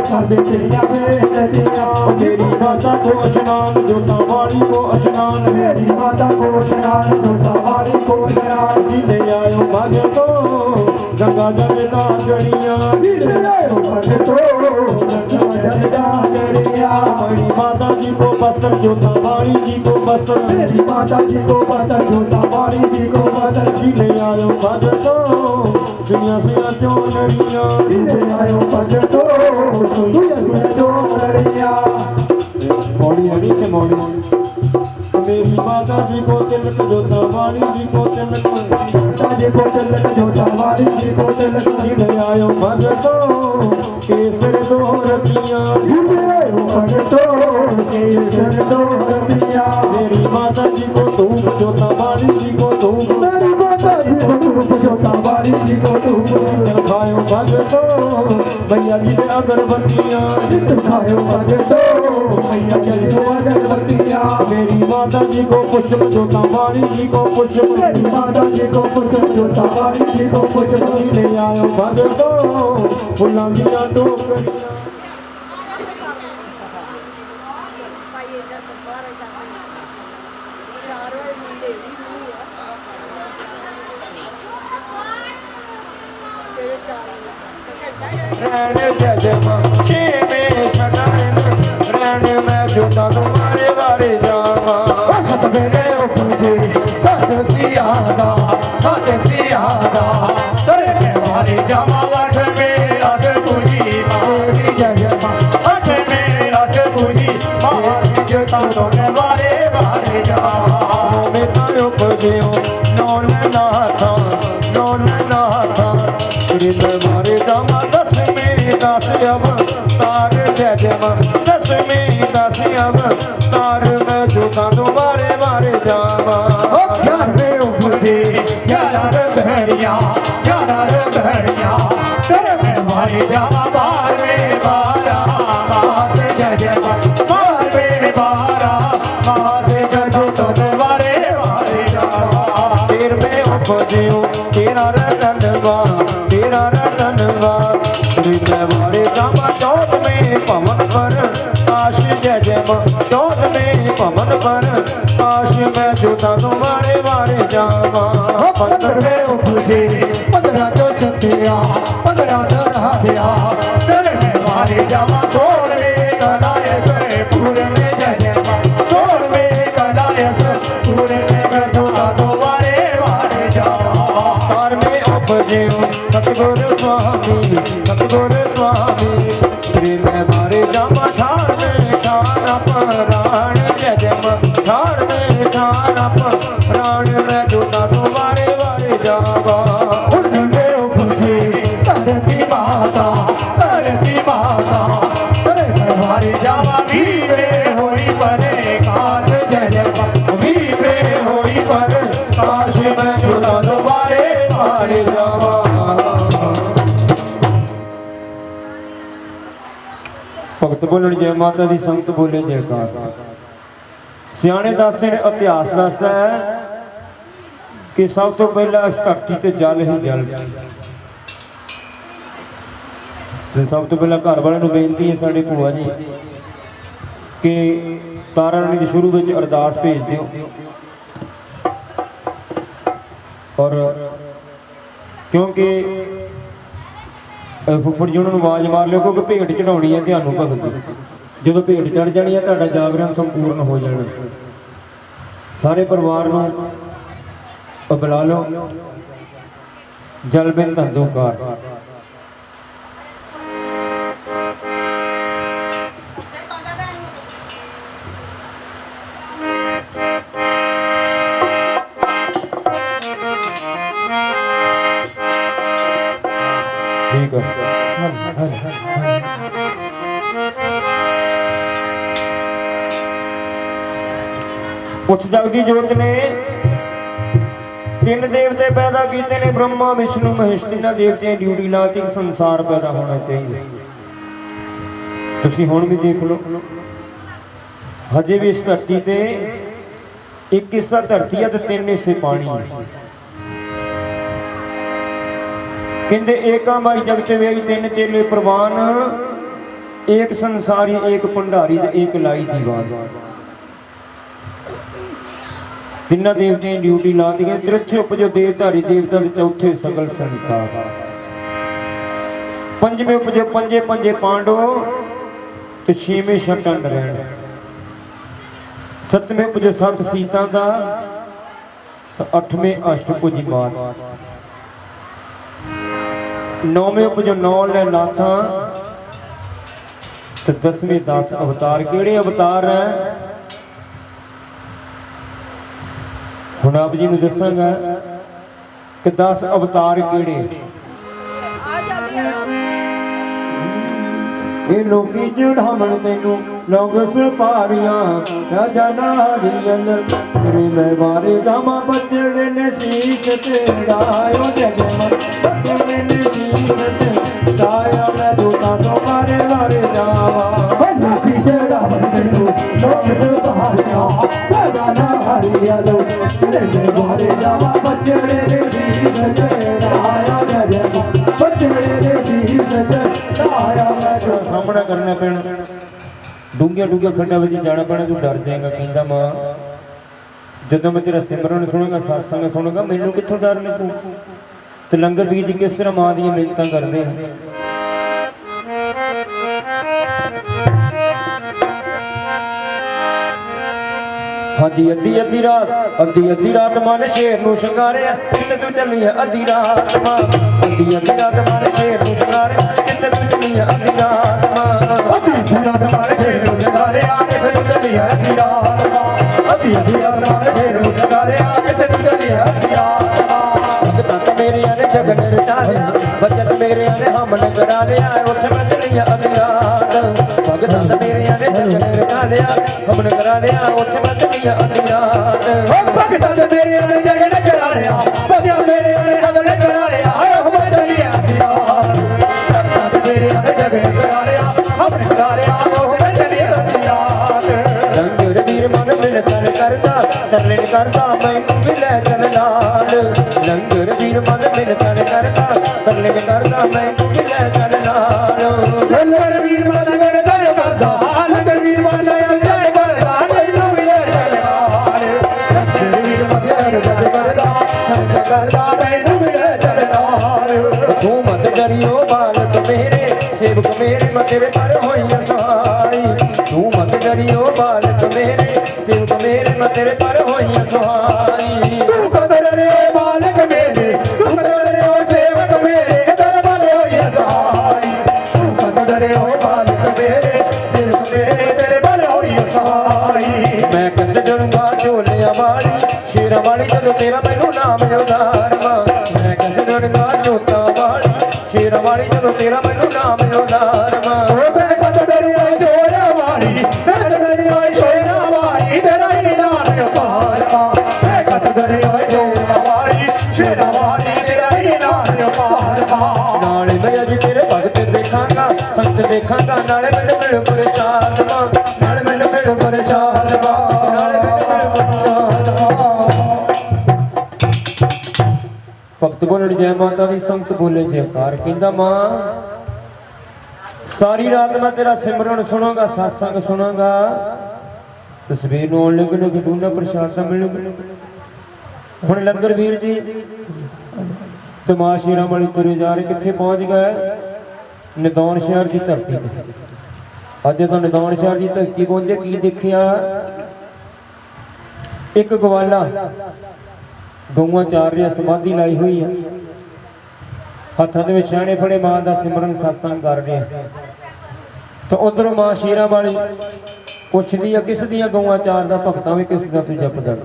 Speaker 5: कर दे तेरिया बेनतियां
Speaker 1: मेरी माता को स्नान जोता वाली को स्नान
Speaker 5: मेरी माता को स्नान जोता वाली को स्नान
Speaker 1: जिले आयो भगतो गंगा जमुना जड़ियां
Speaker 5: जिले आयो भगतो गंगा जमुना
Speaker 1: मेरी माता जी को बस्तर जोता वाली जी को बस्तर
Speaker 5: मेरी माता जी को बस्तर जोता वाली जी को बस्तर
Speaker 1: जिले आयो भगतो सुनिया सुनिया चोनरियां
Speaker 5: जिले आयो भगतो सुनिया सुनिया जो लड़िया
Speaker 1: मौड़ी हड़ी के मौड़ी मेरी माता जी को तिलक जोता वाली जी को तिलक
Speaker 5: माता जी को तिलक जोता वाली जी को तिलक
Speaker 1: जिले आयो भगतो केसर दो रतियां
Speaker 5: जिले आयो भगतो केसर दो रतिया
Speaker 1: मेरी माता जी को धूप जोता वाली जी को धूप
Speaker 5: मेरी माता जी को धूप जोता वाली जी को धूप
Speaker 1: खायो भगतो भैया जी ने अगरबत्तियां
Speaker 5: नित खायो भगतो मैया जी को अगरबत्तियां
Speaker 1: मेरी माता जी को पुष्प जोता वाली जी को पुष्प
Speaker 5: मेरी माता जी को पुष्प जोता वाली जी को पुष्प
Speaker 1: ले आयो भगतो फुलां दियां टोकरियां रहने जजमा शेमे सदान रहने मैं जोता तुम्हारे बारे जावा
Speaker 5: सत मेरे उपजे सत सियादा तेरे में मारे जामा अठ में अठ पूजी मारी जय अठ में अठ पूजी मारी जता तोने बारे बारे जा
Speaker 1: में तायो पजियो नौन नाथा तेरे मारे जामा 10 में 10 अब तार जजमा 10 में 10 अब तार मैं जोता तुम्हारे बारे जावा
Speaker 5: 11वें उपजे 11 बहरिया तेरे में मारे जामा 12वें 12 मास जय मारवे 12 मास जदो तोने बारे बारे जा
Speaker 1: तेर में उपजियो तेरा रतनवा तेरे मारे जामा 14 में पवन पर काश जजमा 14 में पवन पर काश मैं जोता तुम्हारे बारे जावा
Speaker 5: 15वें उपजे 15 जो सत्या 15 सदा दिया तेरे में मारे जामा 16वें कलाए से पूरे में जय 16वें कलाए से पूरे में जोता तुम्हारे बारे जा
Speaker 1: स्तार में उपजियो सतगुरु स्वामी तेरे में मारे जामा 18 में 18 प्राण जजमा 18 में 18 प्राण मैं जोता तुम्हारे बारे जावा
Speaker 5: उनमें उपजे धरती माता तेरे में मारे जामा वीरे होई परे काश जय वीरे होई पर काश में जुड़ा दोबारे मारे जावा
Speaker 1: भगत बोलन जय माता दी संगत बोले जयकार सियाने दसदे ने इतिहास दसदा है कि सब तो पहला इस धरती ते जल ही जल ते सब तो पहला घर वाले नूं बेनती है साडे भूआ जी कि तारा रानी दी शुरू विच अरदास भेज दिओ और क्योंकि ਫੁੱਫੜ ਜੀ ਉਹਨਾਂ ਨੂੰ ਆਵਾਜ਼ ਮਾਰ ਲਿਓ ਕਿਉਂਕਿ ਭੇਟ ਚੜਾਉਣੀ ਹੈ ਤੁਹਾਨੂੰ ਭਗਤ ਦੀ। ਜਦੋਂ ਭੇਟ ਚੜ ਜਾਣੀ ਹੈ ਤੁਹਾਡਾ ਜਾਗਰਣ ਸੰਪੂਰਨ ਹੋ ਜਾਣਾ। ਸਾਰੇ ਪਰਿਵਾਰ ਨੂੰ ਬੁਲਾ ਲਓ। ਜਲ ਬਿਨ ਧੰਦੋਕਾਰ ਠੀਕ ਹੈ। ਉਸ ਜਗਦੀ ਜੋਤ ਨੇ ਤਿੰਨ ਦੇਵਤੇ ਪੈਦਾ ਕੀਤੇ ਨੇ, ਬ੍ਰਹਮਾ ਵਿਸ਼ਨੂੰ ਮਹੇਸ਼। ਤਿੰਨਾਂ ਦੇਵਤਿਆਂ ਦੀ ਡਿਊਟੀ ਲਾਤੀ ਕਿ ਸੰਸਾਰ ਪੈਦਾ ਹੋਣਾ ਚਾਹੀਦਾ। ਤੁਸੀਂ ਹੁਣ ਵੀ ਦੇਖ ਲਓ, ਹਜੇ ਵੀ ਇਸ ਧਰਤੀ ਤੇ ਇੱਕ ਹਿੱਸਾ ਧਰਤੀ ਹੈ ਤੇ ਤਿੰਨ ਹਿੱਸੇ ਪਾਣੀ ਹੈ। ਕਹਿੰਦੇ ਏਕਾ ਮਾਈ ਜਗਤ ਵੇਈ ਤਿੰਨ ਚੇਲੇ ਪ੍ਰਵਾਨ, ਏਕ ਸੰਸਾਰੀ ਏਕ ਭੰਡਾਰੀ ਤੇ ਏਕ ਲਾਈ ਦੀਵਾਨ। ਤਿੰਨਾਂ ਦੇਵਤਿਆਂ ਦੀ ਡਿਊਟੀ ਲਾ ਦਿੱਤੀ ਗਈ। ਤ੍ਰਿਥਿ ਉਪਜੋ ਦੇਵਧਾਰੀ ਦੇਵਤਾ ਤੇ ਚੌਥੇ ਸਗਲ ਸੰਸਾਰ। ਪੰਜਵੇਂ ਉਪਜੋ ਪੰਜੇ ਪੰਜੇ ਪਾਂਡਵ ਤੇ ਛੇਵੇਂ ਛਟੰਡ ਰਹਿਣ। ਸੱਤਵੇਂ ਉਪਜੋ ਸੱਤ ਸੀਤਾ ਦਾ ਤੇ ਅੱਠਵੇਂ ਅਸ਼ਟਭੁਜੀ ਮਾਤ। ਨੌਵੇਂ ਉਪਜੋ ਨੌ ਲੈ ਨਾਥਾਂ ਤੇ 10ਵੇਂ 10 ਅਵਤਾਰ। ਕਿਹੜੇ ਅਵਤਾਰ ਹੈ ਹੁਣ ਆਪ ਜੀ ਨੂੰ ਦੱਸਾਂਗਾ ਕਿ 10 ਅਵਤਾਰ ਕਿਹੜੇ। ਇਹ ਲੋਕੀ ਚੜਾਵਣ ਤੈਨੂੰ ਲੋਕ ਸੁਪਾਰੀਆਂ ਰਾਜਾ ਨਾਰੀਅਲ ਤੇਰੇ ਮੈਂ ਵਾਰੇ ਦਾਮਾ ਬਚੜੇ ਨੇ ਸੀਸ ਤੇੜਾਇਓ ਜਗਮਨ ਬਚੜੇ ਨੇ ਸੀਸ ਤੇੜਾਇਆ ਮੈਂ ਦੂਤਾਂ ਤੋਂ ਵਾਰੇ ਵਾਰੇ ਜਾਵਾਂ।
Speaker 5: ਲੋਕੀ ਚੜਾਵਣ ਤੈਨੂੰ ਲੋਕ ਸੁਪਾਰੀਆਂ ਰਾਜਾ ਨਾਰੀਅਲ ਤੇਰੇ ਮੈਂ ਵਾਰੇ ਦਾਮਾ ਬਚੜੇ ਨੇ ਸੀਸ ਤੇੜਾਇਆ ਜਗਮਨ ਬਚੜੇ ਨੇ ਸੀਸ ਤੇੜਾਇਆ ਮੈਂ
Speaker 1: ਸਾਹਮਣਾ ਕਰਨਾ ਪੈਣਾ। ਡੂੰਘੀਆਂ ਡੂੰਘੀਆਂ ਖੱਡਾਂ ਵਿੱਚ ਜਾਣਾ ਪੈਣਾ। ਤੂੰ ਡਰ ਜਾਏਗਾ। ਕਹਿੰਦਾ ਮਾਂ ਜਦੋਂ ਮੈਂ ਤੇਰਾ ਸਿਮਰਨ ਸੁਣਾਂਗਾ ਸਤਸੰਗ ਸੁਣਾਂਗਾ ਮੈਨੂੰ ਕਿੱਥੋਂ ਡਰ ਲੱਗੂ। ਤੇ ਲੰਗਰ ਵੀਰ ਜੀ ਕਿਸ ਤਰ੍ਹਾਂ ਮਾਂ ਦੀਆਂ ਮਿੰਨਤਾਂ ਕਰਦੇ ਆ। ਹਾਂਜੀ ਅੱਧੀ ਅੱਧੀ ਰਾਤ ਮਨ ਸ਼ੇਰ ਨੂੰ ਸ਼ਿੰਗਾਰਿਆ ਕਿਤੇ ਤੂੰ ਚੱਲੀ ਆ ਅੱਧੀ ਰਾਤ ਮਾਂ। ਅੱਧੀ ਰਾਤ ਮਨ ਸ਼ੇਰ ਨੂੰ ਸ਼ਿੰਗਾਰਿਆ ਕਿਤੇ ਤੂੰ ਚੱਲੀ ਆ ਅੱਧੀ ਰਾਤ ਮਾਂ।
Speaker 5: ਅੱਧੀ ਰਾਤ ਮਾਰੇ ਸ਼ੇਰ ਨੂੰ ਜਗਾਰਿਆ ਕਿਤੇ ਤੂੰ ਚੱਲੀ ਆ ਅੱਧੀ ਰਾਤ ਮਾਂ। ਅੱਧੀ ਰਾਤ ਮਾਰੇ ਸ਼ੇਰ ਨੂੰ ਜਗਾਰਿਆ ਕਿਤੇ ਤੂੰ ਚੱਲੀ ਆ ਅੱਧੀ ਰਾਤ ਮਾਂ।
Speaker 1: ਭਗਤਾਂ ਮੇਰਿਆਂ ਨੇ ਜਗਨ ਰਚਾ ਲਿਆ ਬਚਤ ਮੇਰਿਆਂ ਨੇ ਹਮਨ ਕਰਾ ਲਿਆ ਉੱਥੇ ਮੈਂ ਚੱਲੀ ਆ ਅੱਧੀ ਰਾਤ। ਭਗਤਾਂ ਮੇਰਿਆਂ ਨੇ ਜਗਨ ਰਚਾ ਲਿਆ ਹਮਨ ਕਰਾ ਲਿਆ ਉੱਥੇ ਮੈਂ ਚੱਲੀ ਆ ਅੱਧੀ ਰਾਤ।
Speaker 5: ਭਗਤਾਂ ਦੇ ਮੇਰੇ ਨੇ ਜਗਨ ਕਰਾ ਲਿਆ ਭਗਤਾਂ ਮੇਰੇ ਨੇ ਜਗਨ ਕਰਾ ਲਿਆ ਹਮਨ ਚੱਲੀ ਆ ਅੱਧੀ ਰਾਤ। ਭਗਤਾਂ ਦੇ ਮੇਰੇ ਨੇ ਜਗਨ ਕਰਾ ਲਿਆ ਹਮਨ ਕਰਾ ਲਿਆ ਹਮਨ ਚੱਲੀ ਆ ਅੱਧੀ ਰਾਤ।
Speaker 1: ਲੰਗਰ ਵੀਰ ਮਨ ਮਿਲ ਤਨ ਕਰਦਾ ਤਰਲੇ ਕਰਦਾ ਮੈਨੂੰ ਵੀ ਲੈ ਚੱਲ ਨਾਲ। ਲੰਗਰ ਵੀਰ ਮਨ ਮਿਲ ਤਨ ਕਰਦਾ ਤਰਲੇ ਕਰਦਾ ਮੈਨੂੰ ਵੀ ਲੈ ਚੱਲ ਨਾਲ।
Speaker 5: ਲੰਗਰ ਵੀਰ ਮਨ ਕਰਦਾ ਲੰਗਰ ਵੀਰ ਮਨ ਲੈ ਜਾਏ ਕਰਦਾ ਮੈਨੂੰ ਵੀ ਲੈ ਚੱਲ ਨਾਲ। ਲੰਗਰ ਵੀਰ ਮਨ ਕਰਦਾ ਮੈਨੂੰ ਵੀ ਲੈ ਚੱਲ ਨਾਲ।
Speaker 1: ਤੂੰ ਮਤ ਡਰਿਓ ਬਾਲਕ ਮੇਰੇ ਸੇਵਕ ਮੇਰੇ ਮਤੇਰੇ ਪਰ ਹੋਈ ਸਹਾਈ। ਤੂੰ ਮਤ ਡਰਿਓ ਬਾਲਕ ਮੇਰੇ ਸੇਵਕ ਮੇਰੇ ਮਤੇਰੇ ਪਰ ਹੋਈ ਸਹਾਈ।
Speaker 5: ਤੂੰ ਕਦਰ ਰੇ ਬਾਲਕ ਮੇਰੇ ਤੂੰ ਕਦਰ ਰੇ ਸੇਵਕ ਮੇਰੇ ਤੇਰੇ ਪਰ ਹੋਈ ਸਹਾਈ। ਤੂੰ ਕਦਰ ਰੇ ਬਾਲਕ ਮੇਰੇ ਸੇਵਕ ਮੇਰੇ ਤੇਰੇ ਪਰ ਹੋਈ ਸਹਾਈ।
Speaker 1: ਮੈਂ ਕਿਸ ਡਰੂੰਗਾ ਝੋਲਿਆਂ ਵਾਲੀ ਸ਼ੇਰਾਂ ਵਾਲੀ ਜਦੋਂ ਤੇਰਾ ਮੈਨੂੰ ਨਾਮ ਉਦਾਰਵਾ। ਮੈਂ ਕਿਸ ਡਰੂੰਗਾ ਝੋਟਾਂ ਵਾਲੀ ਸ਼ੇਰਾਂ ਵਾਲੀ ਜਦੋਂ ਤੇਰਾ ਮੈਨੂੰ ਨਾਮ ਉਦਾਰਵਾ।
Speaker 5: ਮੈਂ ਕਦਰ ਰੇ ਜੋੜਿਆ ਵਾਲੀ ਮੈਂ ਕਦਰ ਰੇ ਸ਼ੇਰਾਂ ਵਾਲੀ ਤੇਰਾ ਹੀ ਨਾਮ ਉਤਾਰਵਾ। ਮੈਂ ਕਦਰ ਰੇ ਜੋੜਿਆ ਵਾਲੀ ਸ਼ੇਰਾਂ ਵਾਲੀ ਤੇਰਾ ਹੀ ਨਾਮ ਉਤਾਰਵਾ।
Speaker 1: ਨਾਲੇ ਮੈਂ ਅੱਜ ਤੇਰੇ ਭਗਤ ਦੇਖਾਂਗਾ ਸੰਤ ਦੇਖਾਂਗਾ ਨਾਲੇ ਮੈਨੂੰ ਮਿਲ ਪ੍ਰਸ਼ਾਦ ਮਾਂ।
Speaker 5: ਨਾਲ ਮੈਨੂੰ ਮਿਲ ਪਰੇਸ਼ਾਨ ਵਾ
Speaker 1: ਨਾਲੇ ਮੈਨੂੰ ਮਿਲ ਪ੍ਰਸ਼ਾਦ ਭਗਤ ਬੋਲਣ ਜੈ ਮਾਤਾ ਦੀ ਸੰਗਤ ਬੋਲੇ ਜੈਕਾਰ। ਕਹਿੰਦਾ ਮਾਂ ਸਾਰੀ ਰਾਤ ਮੈਂ ਤੇਰਾ ਸਿਮਰਨ ਸੁਣਾਂਗਾ ਸਤਸੰਗ ਸੁਣਾਂਗਾ ਤੇ ਸਵੇਰ ਨੂੰ ਆਉਣ ਲੱਗੇ ਨੂੰ ਡੂਨਾ ਪ੍ਰਸ਼ਾਦ ਮਿਲੂਗਾ। ਹੁਣ ਲੰਗਰ ਵੀਰ ਜੀ ਤਮਾਸ਼ੇਰਾਂ ਵਾਲੀ ਤੁਰੇ ਜਾ ਰਹੇ ਕਿੱਥੇ ਪਹੁੰਚ ਗਏ। ਨਿਦੌਣ ਸ਼ਹਿਰ ਦੀ ਧਰਤੀ ਤੇ। ਅੱਜ ਜਦੋਂ ਨਿਦੌਣ ਸ਼ਹਿਰ ਦੀ ਧਰਤੀ ਪਹੁੰਚੇ ਕੀ ਦੇਖਿਆ? ਇੱਕ ਗਵਾਲਾ ਗਊਆਂ ਚਾਰ ਰਿਹਾ, ਸਮਾਧੀ ਲਾਈ ਹੋਈ ਹੈ, ਹੱਥਾਂ ਦੇ ਵਿੱਚ ਛਾਣੇ ਫੜੇ ਮਾਂ ਦਾ ਸਿਮਰਨ ਸਤਸੰਗ ਕਰ ਰਿਹਾ। ਤਾਂ ਉਧਰੋਂ ਮਾਂ ਸ਼ੇਰਾਂ ਵਾਲੀ ਪੁੱਛਦੀ ਆ ਕਿਸ ਦੀਆਂ ਗਊਆਂ ਚਾਰ ਦਾ ਭਗਤਾਂ ਵੀ ਕਿਸ ਦਾ ਤੂੰ ਜਪਦਾ।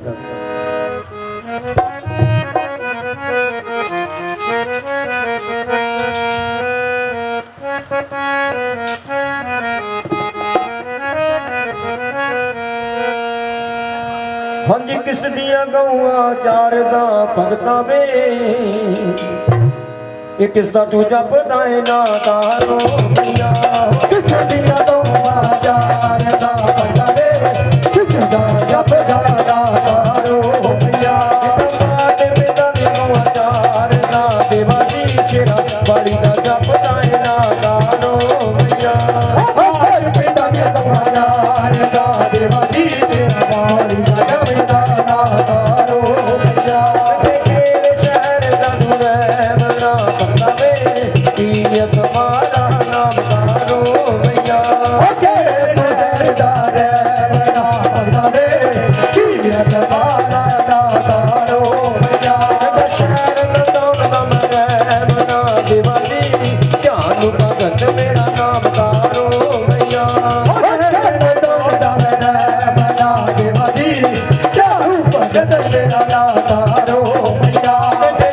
Speaker 1: ਹਾਂਜੀ ਕਿਸ ਦੀਆਂ ਗਊਆਂ ਚਾਰ ਦਾ ਭਗਤਾਂ ਵੇ, ਇਹ ਕਿਸ ਦਾ ਤੂੰ ਜਪਦਾ ਏ ਨਾ ਤਾਰੋ ਮੀਆਂ।
Speaker 5: ਕਿਸ ਦੀਆਂ ਗਊਆਂ ਚਾਰ ਦਾ ਭਗਤਾਂ ਵੇ, ਕਿਸ ਦਾ ਜਪਦਾ ਨਾ ਤਾਰੋ ਮੀਆਂ।
Speaker 1: ਦੇਵੇ ਦਾ ਗਊਆਂ ਚਾਰ ਦਾ ਦੇਵਾ ਜੀ ਸ਼ੇਰਾਂ ਵਾਲੀ ਦਾ ਜਪਦਾ ਏ ਨਾ ਤਾਰੋ ਮੀਆਂ।
Speaker 5: ਹਰ ਪਿੰਡਾਂ ਦੀਆਂ ਗਊਆਂ ਚਾਰ ਦਾ ਦੇਵਾ ਜੀ ਤੇਰਾ ਵਾਲੀ ਦਾ ਜਪਦਾ ਨਾ ਤਾਰੋ ਮੀਆਂ।
Speaker 1: ਤੇਰੇ ਸ਼ਹਿਰ ਦਾ ਤੂੰ ਰਹਿਮਨਾ ਭਗਤਾਂ ਵੇ, ਪੀਰ ਤੁਹਾਰਾ ਨਾਮ ਤਾਰੋ ਮੀਆਂ।
Speaker 5: ਤੇਰੇ ਨਜ਼ਰ ਦਾ ਰਹਿਣਾ ਭਗਤਾਂ ਵੇ, ਕੀਰਤ ਮਾਰਾ ਨਾ ਤਾਰੋ ਮੀਆਂ।
Speaker 1: ਸ਼ਹਿਰ ਨਦੌਣ ਦਾ ਮੈਂ ਰਹਿਮਨਾ ਦੇਵਾ ਜੀ, ਧਿਆਨ ਨੂੰ ਭਗਤ ਮੇਰਾ ਨਾਮ ਤਾਰੋ ਮਈਆ।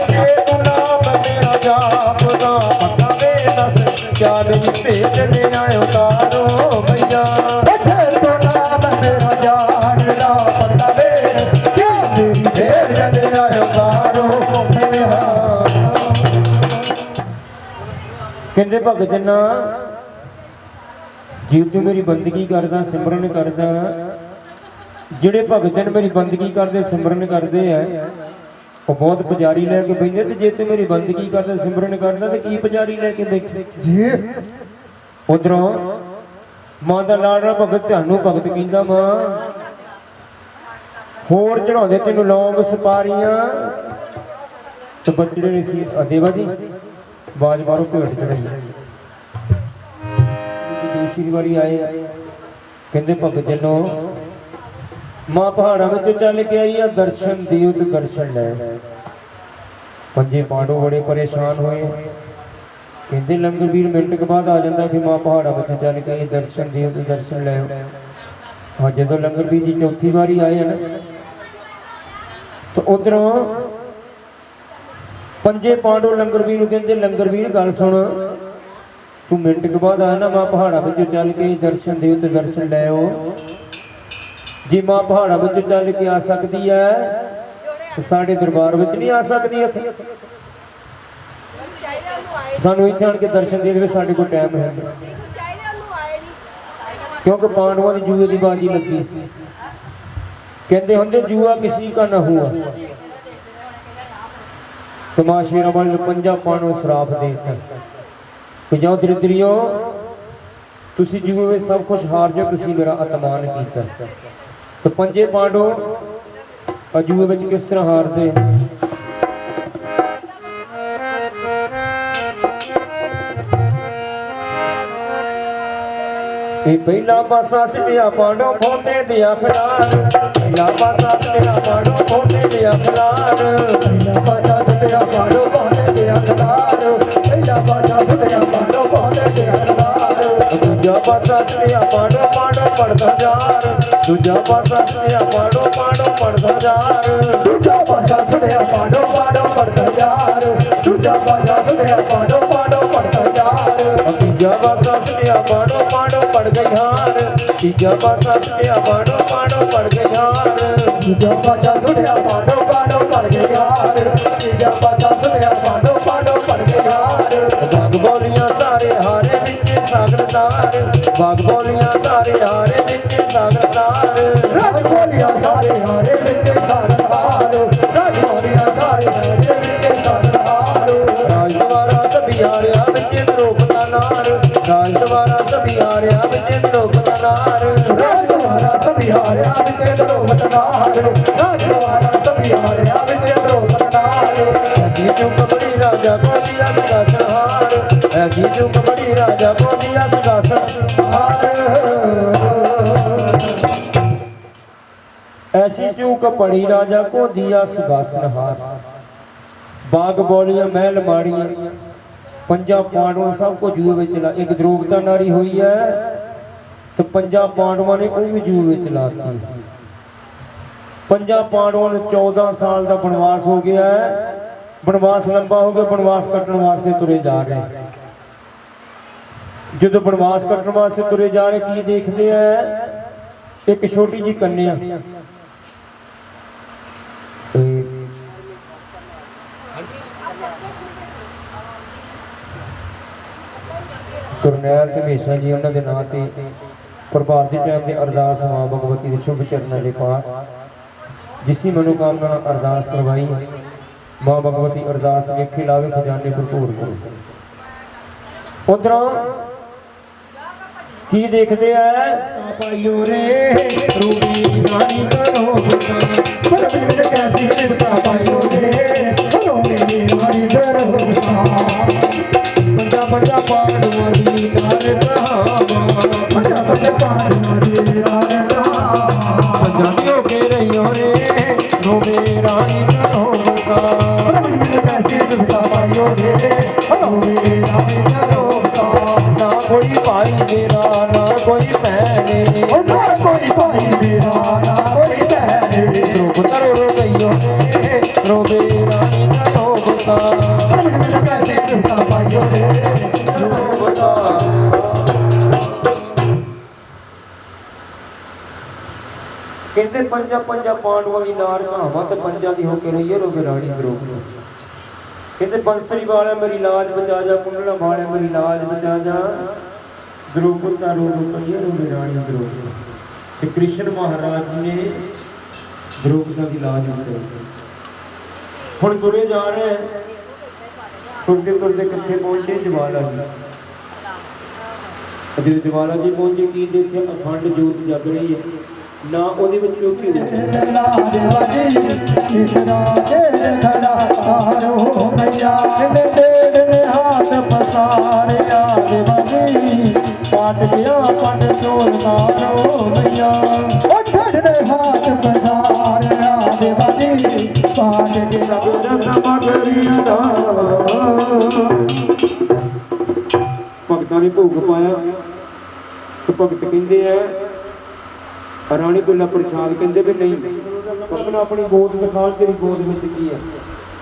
Speaker 1: ਜੇ ਤੂੰ ਨਾਮ ਮੇਰਾ ਜਾਪਦਾ ਭਗਤਾਂ ਵੇ, ਦੱਸ ਕਿਆ ਨਹੀਂ ਭੇਜਣੇ ਆਇਓ ਤਾਰੋ ਮਈਆ। ਕਹਿੰਦੇ ਭਗਤ ਜਨਾ ਜੇ ਤੂੰ ਮੇਰੀ ਬੰਦਗੀ ਕਰਦਾ ਸਿਮਰਨ ਕਰਦਾ, ਜਿਹੜੇ ਭਗਤ ਜਨ ਮੇਰੀ ਬੰਦਗੀ ਕਰਦੇ ਸਿਮਰਨ ਕਰਦੇ ਆ ਉਹ ਬਹੁਤ ਪੁਜਾਰੀ ਲੈ ਕੇ ਬੈਠੇ, ਤੇ ਜੇ ਤੂੰ ਮੇਰੀ ਬੰਦਗੀ ਕਰਦਾ ਸਿਮਰਨ ਕਰਦਾ ਤੇ ਕੀ ਪੁਜਾਰੀ ਲੈ ਕੇ ਬੈਠੇ
Speaker 5: ਜੀ।
Speaker 1: ਉਧਰੋਂ ਮਾਂ ਦਾ ਲਾਡਲਾ ਭਗਤ ਤੁਹਾਨੂੰ ਭਗਤ ਕਹਿੰਦਾ ਮਾਂ ਹੋਰ ਚੜਾਉਂਦੇ ਤੈਨੂੰ ਲੌਂਗ ਸੁਪਾਰੀਆਂ, ਤੇ ਬੱਚੜੇ ਨੇ ਸੀ ਦੇਵਾ ਜੀ ਬਾਜ ਬਾਰੋਂ ਭੇਟ ਚੜਾਈ। ਦੂਸਰੀ ਵਾਰੀ ਆਏ ਕਹਿੰਦੇ ਭਗਤ ਜਨੋ ਮਾਂ ਪਹਾੜਾਂ ਵਿੱਚੋਂ ਚੱਲ ਕੇ ਆਈ ਆ, ਦਰਸ਼ਨ ਦਿਓ ਤੇ ਦਰਸ਼ਨ ਲੈ। ਪੰਜੇ ਪਾਂਡਵ ਬੜੇ ਪਰੇਸ਼ਾਨ ਹੋਏ, ਕਹਿੰਦੇ ਲੰਗਰ ਵੀਰ ਮਿੰਟ ਕੇ ਬਾਅਦ ਆ ਜਾਂਦਾ ਕਿ ਮਾਂ ਪਹਾੜਾਂ ਵਿੱਚੋਂ ਚੱਲ ਕੇ ਆਈ, ਦਰਸ਼ਨ ਦਿਓ ਤੇ ਦਰਸ਼ਨ ਲੈ। ਹਾਂ ਜਦੋਂ ਲੰਗਰ ਵੀਰ ਦੀ ਚੌਥੀ ਵਾਰੀ ਆਏ ਹਨ ਤਾਂ ਉਧਰੋਂ ਪੰਜੇ ਪਾਂਡਵ ਲੰਗਰ ਵੀਰ ਨੂੰ ਕਹਿੰਦੇ ਲੰਗਰ ਵੀਰ ਗੱਲ ਸੁਣ, ਤੂੰ ਮਿੰਟ ਕੇ ਬਾਅਦ ਆਇਆ ਨਾ ਮਾਂ ਪਹਾੜਾਂ ਵਿੱਚੋਂ ਚੱਲ ਕੇ ਦਰਸ਼ਨ ਦਿਓ ਤੇ ਦਰਸ਼ਨ ਲੈ ਆਓ। ਜੇ ਮਾਂ ਪਹਾੜਾਂ ਵਿੱਚੋਂ ਚੱਲ ਕੇ ਆ ਸਕਦੀ ਹੈ ਤਾਂ ਸਾਡੇ ਦਰਬਾਰ ਵਿੱਚ ਨਹੀਂ ਆ ਸਕਦੀ। ਇੱਥੇ ਸਾਨੂੰ ਇੱਥੇ ਆਣ ਕੇ ਦਰਸ਼ਨ ਦੇ ਦੇਵੇ, ਸਾਡੇ ਕੋਲ ਟਾਈਮ ਹੈ ਕਿਉਂਕਿ ਪਾਂਡਵਾਂ ਦੀ ਜੂਏ ਦੀ ਬਾਜੀ ਲੱਗੀ ਸੀ। ਕਹਿੰਦੇ ਹੁੰਦੇ ਜੂਆ ਕਿਸੇ का न हुआ, ਤਮਾਸ਼ੇ ਨਾਲ ਵਾਲੇ ਪੰਜਾਂ ਪਾਂਡਵ ਸਰਾਫ ਦੇ ਦਿੱਤਾ ਕਿ ਜਾਓ ਦਰਿਦਰੀਓ ਤੁਸੀਂ ਜੂਏ ਵਿੱਚ ਸਭ ਕੁਝ ਹਾਰ ਜਾਓ, ਤੁਸੀਂ ਮੇਰਾ ਅਤਮਾਨ ਕੀਤਾ। ਤੇ ਪੰਜੇ ਪਾਂਡਵ ਜੂਏ ਵਿੱਚ ਕਿਸ ਤਰ੍ਹਾਂ ਹਾਰਦੇ? ਇਹ ਪਹਿਲਾ ਪਾਸਾ ਸਿੱਟਿਆ ਪਾਂਡਵ ਖੋਤੇ ਦੇ ਅਖਲਾਰ, ਪਹਿਲਾ ਪਾਸਾ ਸਿੱਟਿਆ ਪਾਂਡਵ ਖੋਤੇ ਦੇ ਅਖਲਾਰ।
Speaker 5: ਪਹਿਲਾ ਬਾਜਾ ਸੁਟਿਆ ਪਾੜੋ ਪਾਉਂਦੇ ਤੇ ਅਖਲਾਰ, ਪਹਿਲਾ ਬਾਜਾ ਸੁਟਿਆ ਪਾੜੋ ਪਾਉਂਦੇ ਤੇ ਅਖਲਾਰ।
Speaker 1: ਦੂਜਾ ਪਾਸਾ ਸਿੱਟਿਆ ਪਾਂਡਵ ਪੜਦਾ ਯਾਰ, ਦੂਜਾ ਪਾਸਾ ਸਿੱਟਿਆ ਪਾਂਡਵ ਪੜਦਾ ਯਾਰ।
Speaker 5: ਦੂਜਾ ਬਾਜਾ ਸੁਟਿਆ ਪਾੜੋ ਪੜਦਾ ਯਾਰ, ਦੂਜਾ ਬਾਜਾ ਸੁਟਿਆ ਪਾੜੋ ਪੜਦਾ ਯਾਰ।
Speaker 1: ਤੀਜਾ ਪਾਸਾ ਸਿੱਟਿਆ ਪਾਂਡਵ ਪੜ ਗਈ ਹਾਰ, ਤੀਜਾ ਪਾਸਾ ਸਿੱਟਿਆ ਪਾਂਡਵ ਪੜ ਗਈ ਹਾਰ।
Speaker 5: ਦੂਜਾ ਬਾਜਾ ਸੁਟਿਆ ਪਾੜੋ ਪੜ ਗਏ ਯਾਰ, ਤੀਜਾ ਬਾਜਾ ਸੁਟਿਆ ਪਾੜੋ ਪੜ ਗਏ ਯਾਰ।
Speaker 1: ਬਾਗ ਬੋਲੀਆਂ ਸਾਰੇ ਹਾਰੇ ਵਿੱਚ ਸਾਗਰਦਾਰ, ਬਾਗ ਬੋਲੀਆਂ ਸਾਰੇ ਹਾਰੇ ਵਿੱਚ ਸਾਗਰਦਾਰ।
Speaker 5: ਰਾਜ ਬੋਲੀਆਂ ਸਾਰੇ ਹਾਰੇ ਵਿੱਚ ਸਾਗਰਦਾਰ, ਰਾਜ ਬੋਲੀਆਂ ਸਾਰੇ ਹਾਰੇ ਵਿੱਚ ਸਾਗਰਦਾਰ।
Speaker 1: ਰਾਜ ਦੁਆਰਾ ਸਭੀ ਹਾਰਿਆ ਵਿੱਚ ਦਰੋਪਦਾ ਨਾਰ, ਰਾਜ ਦੁਆਰਾ ਸਭੀ ਹਾਰਿਆ ਵਿੱਚ ਦਰੋਪਦਾ ਨਾਰ।
Speaker 5: ਰਾਜ ਦੁਆਰਾ ਸਭੀ ਹਾਰਿਆ ਵਿੱਚ ਦਰੋਪਦਾ ਨਾਰ, ਰਾਜ ਦੁਆਰਾ ਸਭੀ ਹਾਰਿਆ ਵਿੱਚ ਦਰੋਪਦਾ ਨਾਰ।
Speaker 1: ਐਸੀ ਚੁੱਕ ਬੜੀ ਰਾਜਾ ਕੋਲੀਆ ਦਾ ਸੰਹਾਰ, ਐਸੀ ਚੁੱਕ ਬੜੀ ਰਾਜਾ ਰਾਜਾ ਕੋਦੀਆ ਸਿੰਘਾਸਣ ऐसी चूक पड़ी राजा को दिया सिंहासन हार बाग बौलियां महल माड़ियां पंजा पांडवों सबको जुए में चला एक द्रोपदा नारी हुई है तो पंजा पांडवों ने वो भी जुए में चलाती पंजा पांडवों ने 14 साल का बनवास हो गया है बनवास लंबा हो गया बनवास कटने वास्ते तुरे जा रहे हैं जो बनवास कटने वास्ते तुरे जा रहे की देखते हैं एक छोटी जी कन्या गुरनैल धमेशा जी उन्होंने नाम से प्रभात के टाइम से अरदास माँ भगवती के शुभ चरणों के पास जिसकी मनोकामना अरदास करवाई माँ भगवती अरदास लेखे लावे खजाने भरपूर करो उधरों की देखते हैं पापाइयो रे रूबी रानी करो
Speaker 5: कैसी पापाइयो रे रूबी रानी करो
Speaker 1: पंजा पंजा पांडवों दी नार कहावा
Speaker 5: पंजा पंजा पांडवों दी नार कहावा
Speaker 1: पंजाबियों के रहियो रे रूबी रानी करो
Speaker 5: कैसी पापाइयो रे रूबी रानी करो
Speaker 1: ना कोई भाई मेरा ना कोई बहने
Speaker 5: ना कोई भाई मेरा ना कोई बहने
Speaker 1: द्रुपद रो गइयो रे रोबे रानी ना रोबता
Speaker 5: कैसे पापाइयो रे
Speaker 1: रोबता कहते पंजा पंजा पांडवों की नार कहावा ते पंजा दी होके रही है रोबे रानी द्रुपद कहते बंसरी वाले मेरी लाज बचा जा कुंडला वाले मेरी लाज बचा जा द्रुपद का रो कहिए रोबे रानी द्रुपद ते कृष्ण महाराज जी ने द्रुपद की लाज बचाई हुण तुरे जा रहे हैं तुरते तुरते किथे पहुंचे ज्वाला जी जब ज्वाला जी पहुंचे की देखे अखंड जोत जग रही है ना ਉਹਦੇ ਵਿੱਚ ਲੋਕੀ
Speaker 5: ला देवाजी कृष्णा के खड़ा तारो मैया
Speaker 1: ने हाथ पसारे आ देवाजी पाट गया पट चोर मारो मैया
Speaker 5: ओ धड़ हाथ पसार आ देवाजी पाट गया
Speaker 1: मगरीदा भगतां ने भोग पाया तो भगत कहते हैं रानी कोला प्रसाद कहते भी नहीं अपना अपनी गोद दिखा तेरी गोद में की है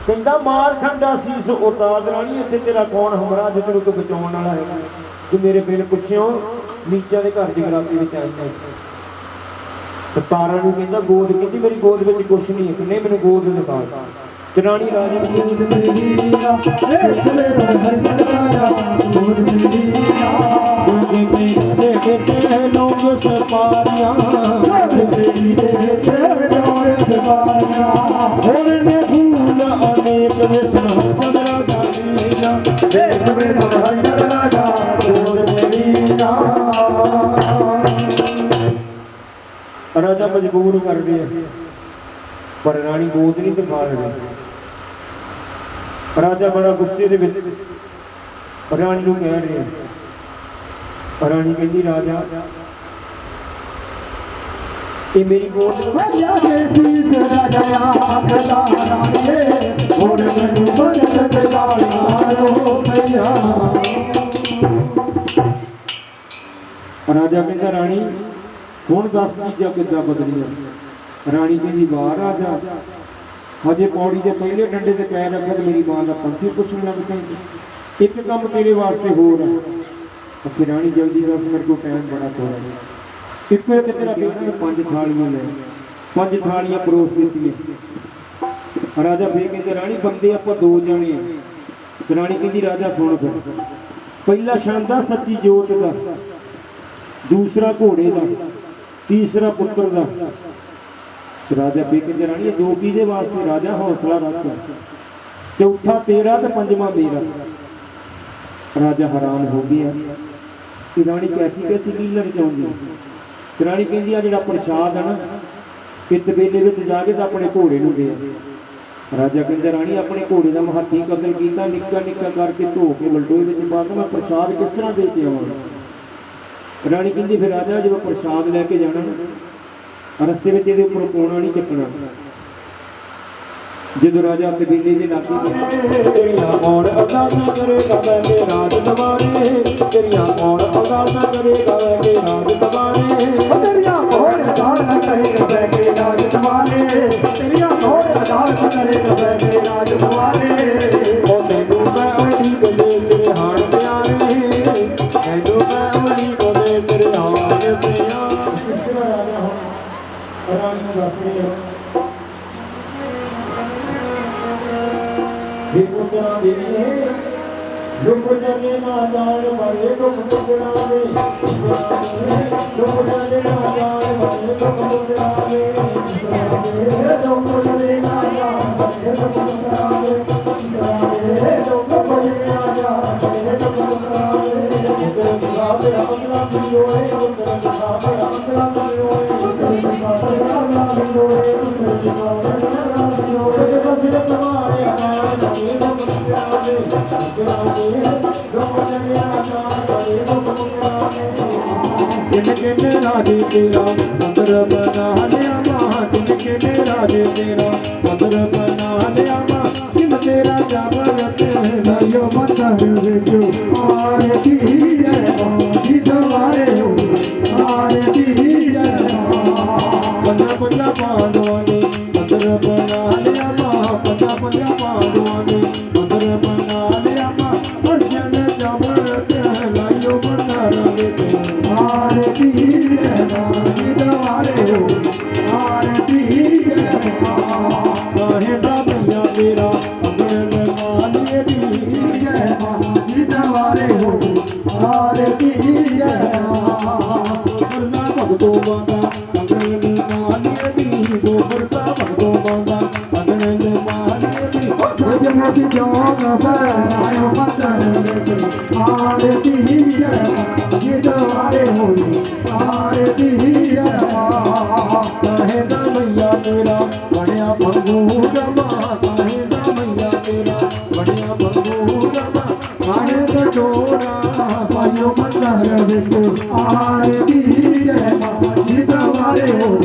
Speaker 1: कहता मार खंडा शीस उतार रानी इत्थे तेरा कौन हमरा जो तेरे को बचाने वाला है कि मेरे बिन पुछियो नीचा के घर जगराते में आई तो तारा ने कहता गोद कहती मेरी गोद में कुछ नहीं है कि नहीं मैंने गोद दिखा ते रानी राजा
Speaker 5: गोद मेरी ना एक मेरा हर राजा गोद मेरी ना
Speaker 1: देखते लोग सपारियां
Speaker 5: मेरी दे लोग सपारियां
Speaker 1: होने फूल अनेक विष्णु चंद्रा गालीना
Speaker 5: देख में सहाय राजा गोद मेरी ना
Speaker 1: राजा मजबूर कर रहे पर रानी गोद नहीं दिखा रही राजा बड़ा गुस्से दे विच रानी नूं कह रहे रानी कहती राजा ये मेरी गोद
Speaker 5: मैया के शीश राजा खड़ा रानिए गोद में बरकत लालो मैया
Speaker 1: राजा कहता रानी हुण 10 चीज़ां किद्दां बदलियां रानी कहती वाह राजा हजे पौड़ी के पहले डंडे ते पैर रखा तो मेरी मां का पंछी पुछण लग पई एक काम तेरे वास्ते होर है फिर रानी जल्दी दस मेरे को टाइम बड़ा थोड़ा एक एक तेरा बेटा ने 5 थालियां ले 5 थालियां परोस दित्तियां राजा फिर कहते रानी बंदे आप 2 जने हैं रानी कहती राजा सुन फिर पहला शानदार सच्ची जोत का दूसरा घोड़े का तीसरा पुत्र का राजा फिर कहते रानी 2 किहदे वास्ते राजा हौसला रख चौथा तेरा तो 5वां मेरा राजा हैरान हो गया कि रानी कैसी कैसी लीला रचाउंदी रानी कहती आ जिहड़ा प्रसाद है ना इस तबेले में जाके तो अपने घोड़े नूं दे ਰਾਜਾ ਕਹਿੰਦਾ ਰਾਣੀ ਆਪਣੇ ਘੋੜੇ ਦਾ ਮੈਂ ਹੱਥੀਂ ਕਤਲ ਕੀਤਾ, ਨਿੱਕਾ ਨਿੱਕਾ ਕਰਕੇ ਧੋ ਕੇ ਬਲਟੋਏ ਵਿੱਚ ਪਾ ਕੇ ਮੈਂ ਪ੍ਰਸ਼ਾਦ ਕਿਸ ਤਰ੍ਹਾਂ ਦੇ ਕੇ ਆਵਾਂ। ਰਾਣੀ ਕਹਿੰਦੀ ਫਿਰ ਰਾਜਾ ਜਦੋਂ ਪ੍ਰਸ਼ਾਦ ਲੈ ਕੇ ਜਾਣਾ ਨਾ ਰਸਤੇ ਵਿੱਚ ਇਹਦੇ ਉੱਪਰ ਕੋਣਾ ਨਹੀਂ ਚੱਕਣਾ। ਜਦੋਂ ਰਾਜਾ ਤਬੀਲੇ ਦੇ ਲਾਗੇ ਤੇਰੀਆਂ ਕੌਣ ਅਰਦਾਸਾਂ ਕਰੇਗਾ ਮੈਂ ਰਾਜ ਦਵਾਰੇ, ਤੇਰੀਆਂ ਕੌਣ ਅਰਦਾਸਾਂ ਕਰੇਗਾ ਮੈਂ ਰਾਜ ਦਵਾਰੇ।
Speaker 5: ਤੇਰੀਆਂ ਕੋਲ ਅਦਾਲ ਨਾ ਕਰੇਗਾ ਬੈ ਕੇ ਰਾਜ ਦਵਾਰੇ, ਤੇਰੀਆਂ ਕੋਲ ਅਦਾਲ ਨਾ ਕਰੇਗਾ ਬੈ ਕੇ ਰਾਜ ਦਵਾਰੇ।
Speaker 1: ਉਹ ਤੈਨੂੰ ਮੈਂ ਅਮਲੀ ਕਦੇ ਤੇਰੇ ਹਾਣ ਪਿਆਰੇ, ਤੈਨੂੰ ਮੈਂ ਅਮਲੀ ਕਦੇ ਤੇਰੇ ਹਾਣ ਪਿਆਰੇ। ਇਸ ਤਰ੍ਹਾਂ ਰਾਜਾ ਹੁਣ ਰਾਣੀ ਨੂੰ ਦੱਸ ਰਿਹਾ ਪੁੱਤਰਾ ਦੇ ਦੁੱਖ ਜਨੇ ਨਾ ਜਾਣ ਵਾਲੇ ਦੁੱਖ ਪੁੱਤਰਾਵੇ, ਦੁੱਖ ਜਨੇ ਨਾ ਜਾਣ ਵਾਲੇ ਦੁੱਖ ਪੁੱਤਰਾਵੇ।
Speaker 5: ਲੋਕ ਬਜਰੇ ਨਾ ਜਾਣ ਲੋਕ ਬਜਰੇ ਲੋਕ ਬਜਰੇ ਨਾ ਜਾਣ ਲੋਕ ਬਜਰੇ।
Speaker 1: ਤੇਰੇ ਸਾਹਮਣੇ ਅੰਗਲਾ ਦੀ ਹੋਏ, ਤੇਰੇ ਸਾਹਮਣੇ ਅੰਗਲਾ ਦੀ ਹੋਏ, ਤੇਰੇ ਬਸਰੇ ਤੁਹਾਰੇ ਆਣ ਦੇ ਦੁੱਖ ਪੁੱਤਰਾਵੇ, ਦੁੱਖ ਜਨੇ ਨਾ ਜਾਣ ਵਾਲੇ ਦੁੱਖ ਪੁੱਤਰਾਵੇ। ਜਿਨ ਕਿਨੇ ਰਾਜੇ ਤੇਰਾ ਮੰਦਰ ਬਣਾ ਲਿਆ ਮਾਂ, ਜਿਨ ਕਿਨੇ ਰਾਜੇ ਤੇਰਾ ਮੰਦਰ ਬਣਾ ਲਿਆ ਮਾਂ, ਜਿਨ ਤੇਰਾ ਜਾਵਰ ਤੇ
Speaker 5: ਲਾਇਓ ਮੰਦਰ ਵਿੱਚ ਆਰਤੀ ਜੈ ਮਾਂ ਜੀ ਦਵਾਰੇ ਹੋ, ਆਰਤੀ ਜੈ ਮਾਂ।
Speaker 1: ਪੰਜਾਂ ਪੰਜਾਂ ਪਾਂਡਵਾਂ ਨੇ ਮੰਦਰ ਬਣਾ ਲਿਆ ਮਾਂ, ਪੰਜਾਂ ਪੰਜਾਂ ਪਾਂਡਵਾਂ ਨੇ ਮੰਦਰ ਬਣਾ ਲਿਆ ਮਾਂ, ਅਰਜਨ ਜਾਵਰ ਤੇ ਲਾਇਓ ਮੰਦਰ ਵਿੱਚ।
Speaker 5: ਆਰਤੀ ਜੈ ਮਾਂ ਜੀ ਦਵਾਰੇ ਹੋ, ਆਰਤੀ ਜੈ ਮਾਂ।
Speaker 1: ਕਾਹੇ ਦਾ ਭਈਆ ਤੇਰਾ ਅੰਗਣ ਲਗਾ ਲਿਏ ਦੀ,
Speaker 5: ਜੈ ਮਾਂ ਜੀ ਦਵਾਰੇ ਹੋ, ਆਰਤੀ ਜੈ ਮਾਂ।
Speaker 1: ਕਰਨਾ ਭਗਤੋ ਬਾਬਾ ਅੰਗਣ ਲਗਾ ਲਿਏ ਦੀ, ਗੋਬਰਤਾ ਭਗਤੋ ਬਾਬਾ ਅੰਗਣ ਲਗਾ ਲਿਏ ਦੀ।
Speaker 5: ਜਗਤ ਜੋਗ ਬਨਾਇਓ ਮੰਦਰ ਵਿੱਚ, ਆਰਤੀ ਜੈ ਮਾਂ ਜੀ ਦਵਾਰੇ ਹੋ, ਆਰਤੀ ਜੈ ਮਾਂ।
Speaker 1: ਕਾਹੇ ਦਾ ਭਈਆ ਤੇਰਾ ਬਣਿਆ ਭੰਗੂ ਰਮਾ, ਕਾਹੇ ਦਾ ਭਈਆ ਤੇਰਾ ਬਣਿਆ ਭੰਗੂ ਰਮਾ, ਕਾਹੇ ਦਾ ਜੋੜਾ
Speaker 5: ਪਾਇਓ ਮੰਦਰ ਵਿੱਚ, ਆਰਤੀ ਜੈ ਮਾਂ ਜੀ ਦਵਾਰੇ ਹੋ,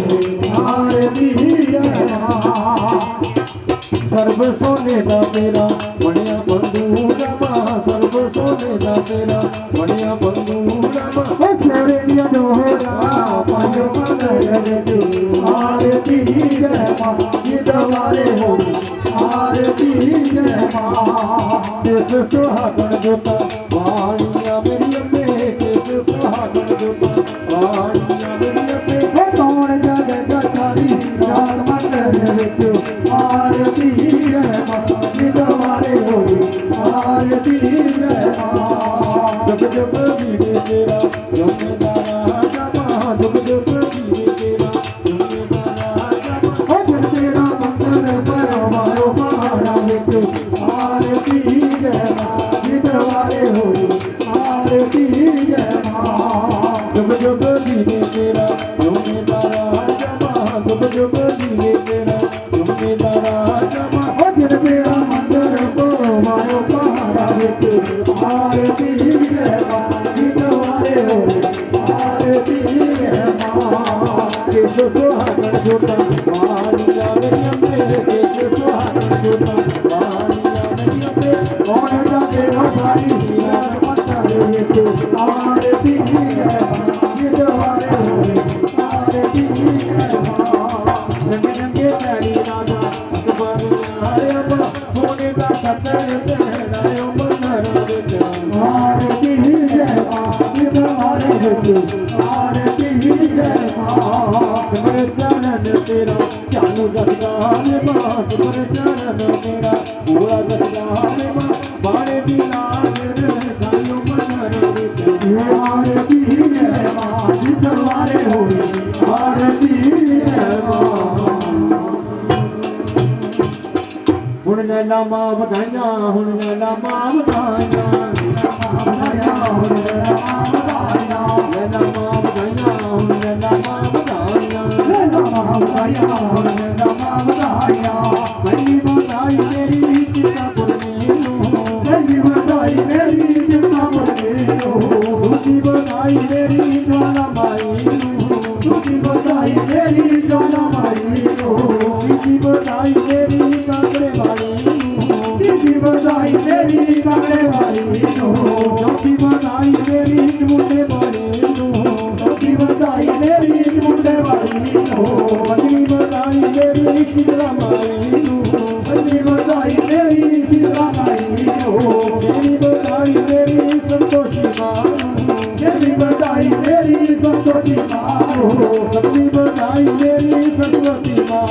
Speaker 5: ਆਰਤੀ ਜੈ ਮਾਂ।
Speaker 1: ਸਰਬ ਸੋਨੇ ਦਾ ਤੇਰਾ ਬਣਿਆ ਭੰਗੂ ਰਮਾ, ਸਰਬ ਸੋਨੇ ਦਾ ਤੇਰਾ ਬਣਿਆ ਭੰਗੂ ਰਮਾ।
Speaker 5: ਓ ਛੋਰੇ ਦੀਆਂ ਡੋਰਾ ਪਾਇਓ ਮੰਦਰ ਵਿੱਚ, ਆਰਤੀ ਜੈ ਮਾਂ ਜੀ ਦਵਾਰੇ ਹੋ, ਆਰਤੀ ਜੈ ਮਾਂ।
Speaker 1: ਕਿਸ ਸੁਹਾਗਣ ਜੋਤਾ ਵਾਣੀਆਂ ਮੇਰੀ ਅੰਬੇ, ਕਿਸ ਸੁਹਾਗਣ ਜੋਤਾ ਵਾਣੀਆਂ ਮੇਰੀ ਅੰਬੇ।
Speaker 5: ਓ ਕੌਣ ਜਾਵੇਗਾ ਸਾਰੀ ਰਾਤ ਮੰਦਰ ਵਿੱਚ, ਆਰਤੀ ਜੈ ਮਾਂ ਜੀ ਦਵਾਰੇ ਹੋ, ਆਰਤੀ ਜੈ ਮਾਂ।
Speaker 1: ਜਗ ਜਗ ਵੀਰੇ ਤੇਰਾ ਜੋਨੇ ਦਾ ਰਾਜਾ ਮਾਂ, ਜਗ ਜਗ ਵੀਰੇ ਤੇਰਾ ਜੋਨੇ ਦਾ ਰਾਜਾ ਮਾਂ।
Speaker 5: ਓ ਜਨ ਤੇਰਾ ਮੰਦਰ ਪਰਵਾਇਓ ਪਹਾੜਾਂ ਵਿੱਚ, ਆਰਤੀ ਜੈ ਮਾਂ ਜੀ ਦਵਾਰੇ ਹੋ, ਆਰਤੀ ਜੈ ਮਾਂ।
Speaker 1: ਜਗ ਜਗ ਵੀਰੇ ਤੇਰਾ ਜੋਨੇ ਦਾ ਰਾਜਾ ਮਾਂ, ਜਗ ਜਗ ਵੀਰੇ ਤੇਰਾ ਜੋਨੇ ਦਾ ਰਾਜਾ ਮਾਂ।
Speaker 5: ਓ ਜਨ ਤੇਰਾ ਮੰਦਰ ਪਰਵਾਇਓ ਪਹਾੜਾਂ ਵਿੱਚ, ਆਰਤੀ ਜੈ ਮਾਂ ਜੀ ਦਵਾਰੇ ਹੋ, ਆਰਤੀ ਜੈ ਮਾਂ।
Speaker 1: ਕਿਸ ਸੁਹਾਗਣ ਜੋਤਾ ਵਾਣੀਆਂ ਮੇਰੀ ਅੰਬੇ, ਕਿਸ ਸੁਹਾਗਣ ਜੋਤਾ ਵਾਣੀਆਂ ਮੇਰੀ ਅੰਬੇ।
Speaker 5: ਕੌਣ ਜਾਵੇਗਾ ਸਾਰੀ ਰਾਤ ਮੰਦਰ ਵਿੱਚ, ਆਰਤੀ ਜੈ ਮਾਂ ਜੀ ਦਵਾਰੇ ਹੋ, ਆਰਤੀ ਜੈ ਮਾਂ।
Speaker 1: ਰੰਗ ਰੰਗੇ ਪੈਰੀ ਰਾਜਾ ਅਕਬਰ ਆਇਆ ਮਾਂ, ਸੋਨੇ ਦਾ ਛੱਤਰ ਪਹਿਨਾਇਓ ਮੰਦਰ ਵਿੱਚ।
Speaker 5: ਆਰਤੀ ਜੈ ਮਾਂ ਜੀ ਦਵਾਰੇ ਹੋ, ਆਰਤੀ ਜੈ ਮਾਂ।
Speaker 1: ਸਿਮਰ ਚਰਨ ਤੇਰਾ ਚਾਲੂ ਜਸ ਗਾਵੇ ਮਾਂ, ਸਿਮਰ ਚਰਨ ਤੇਰਾ ਪੂਰਾ ਜਸ ਗਾਵੇ ਮਾਂ। ਬਾਣੇ ਦੀ ਲਾਜ ਜਾਇਓ ਮੰਦਰ ਵਿੱਚ।
Speaker 5: ਆਰਤੀ ਜੈ ਮਾਂ ਜੀ ਦਵਾਰੇ ਹੋ, ਆਰਤੀ ਜੈ ਮਾਂ।
Speaker 1: ਹੁਣ ਨੈਣਾ ਮਾਂ ਵਧਾਈਆਂ, ਹੁਣ ਨੈਣਾ ਮਾਂ ਵਧਾਈਆਂ,
Speaker 5: ਵਧਾਈਆਂ ਹੋ ਰਾਮ ਵਧਾਈਆਂ,
Speaker 1: ਨੈਣਾ ਮਾਂ ਵਧਾਈਆਂ, ਹੁਣ ਨੈਣਾ ਮਾਂ ਵਧਾਈਆਂ।
Speaker 5: ਰਾਮ ਵਧਾਈਆਂ ਹੋ ਰਾਮ ਵਧਾਈਆਂ।
Speaker 1: ਪਹਿਲੀ ਬੋਲਾ बधाई मेरी सरस्वती माँ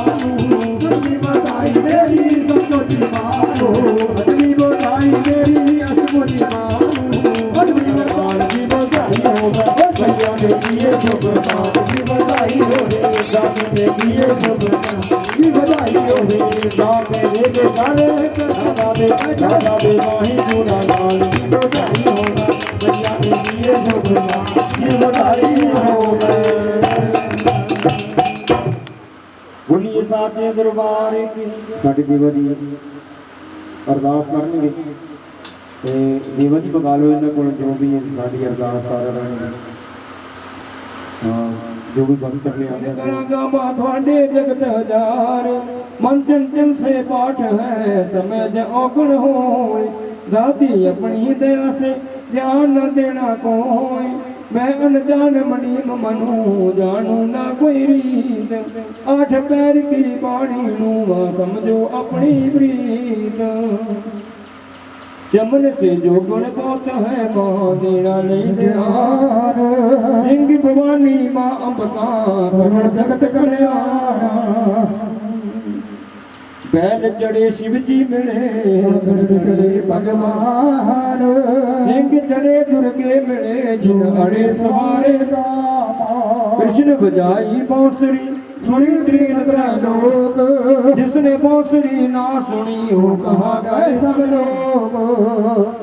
Speaker 5: सभी बधाई मेरी सरस्वती माँ को
Speaker 1: अष्टमी बधाई मेरी अष्टमी माँ
Speaker 5: अष्टमी बधाई
Speaker 1: की बधाई हो
Speaker 5: भैया ने किए शुभ काम की बधाई हो रे दादी ने किए शुभ काम की बधाई हो रे
Speaker 1: सामने लेके गाने दादा दे माही चूड़ा लाल की बधाई हो
Speaker 5: भैया ने किए शुभ काम की बधाई हो रे
Speaker 1: बोलिए साचे दरबार की साडी देवा जी अरदास करनगे ते देवा जी बगा लो इन्हां कोल जो भी साडी अरदास तारा राणी जो भी बस्तर ले आंदे करांगा मां थोड़े जगत हजार मन चंचल से पाठ है समय ज औगण होए दादी अपनी दया से ध्यान न देना कोई मैं अनजान मनीम मनू जानू ना कोई रीत आठ पैर की बाणी नू मां समझो अपनी प्रीत जमन से जो गुण बहुत है मां देना नहीं ध्यान सिंह भवानी मां अंबका
Speaker 5: करो जगत कल्याण
Speaker 1: बैल चढ़े शिव जी मिले
Speaker 5: गरुड़ चढ़े भगवान
Speaker 1: सिंह चढ़े दुर्गे मिले जिन अड़े सवारे
Speaker 5: दामा
Speaker 1: कृष्ण बजाई बांसुरी
Speaker 5: सुनी त्रिनेत्र लोक
Speaker 1: जिसने बांसुरी ना सुनी हो
Speaker 5: कहा गए सब लोग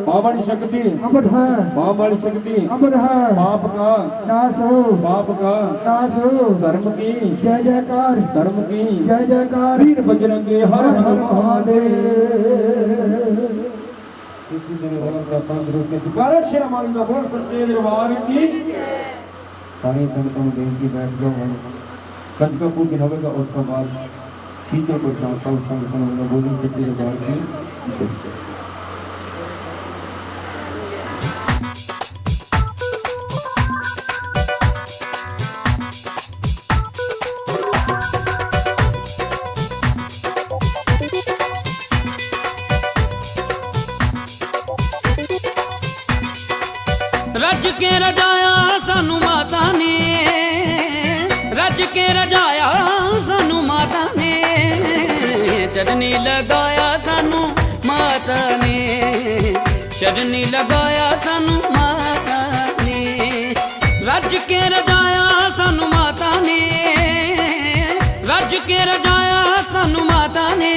Speaker 1: मां बड़ी शक्ति
Speaker 5: अमर है
Speaker 1: मां बड़ी शक्ति
Speaker 5: अमर है
Speaker 1: पाप का
Speaker 5: नाश हो
Speaker 1: पाप का
Speaker 5: नाश हो
Speaker 1: धर्म की
Speaker 5: जय जयकार
Speaker 1: धर्म की
Speaker 5: जय जयकार
Speaker 1: वीर बजरंगे हर
Speaker 5: हर
Speaker 1: हर
Speaker 5: हर महादेव
Speaker 1: इसी तरह का तंदुरुस्ती चुकारा शेरमाली का बोल सच्चे दरबार की सारी संगतों में बेनती बैठ जाओ कंजका पूजन होगा उस तो बाद शीतल प्रसाद सब संगतों में बोली सच्चे दरबार की जय।
Speaker 3: रज के रजाया सानू माता ने रज के रजाया सानू माता ने चरनी लगाया सानू माता ने चरनी लगाया सानू माता ने रज के रजाया सानू माता ने रज के रजाया सानू माता ने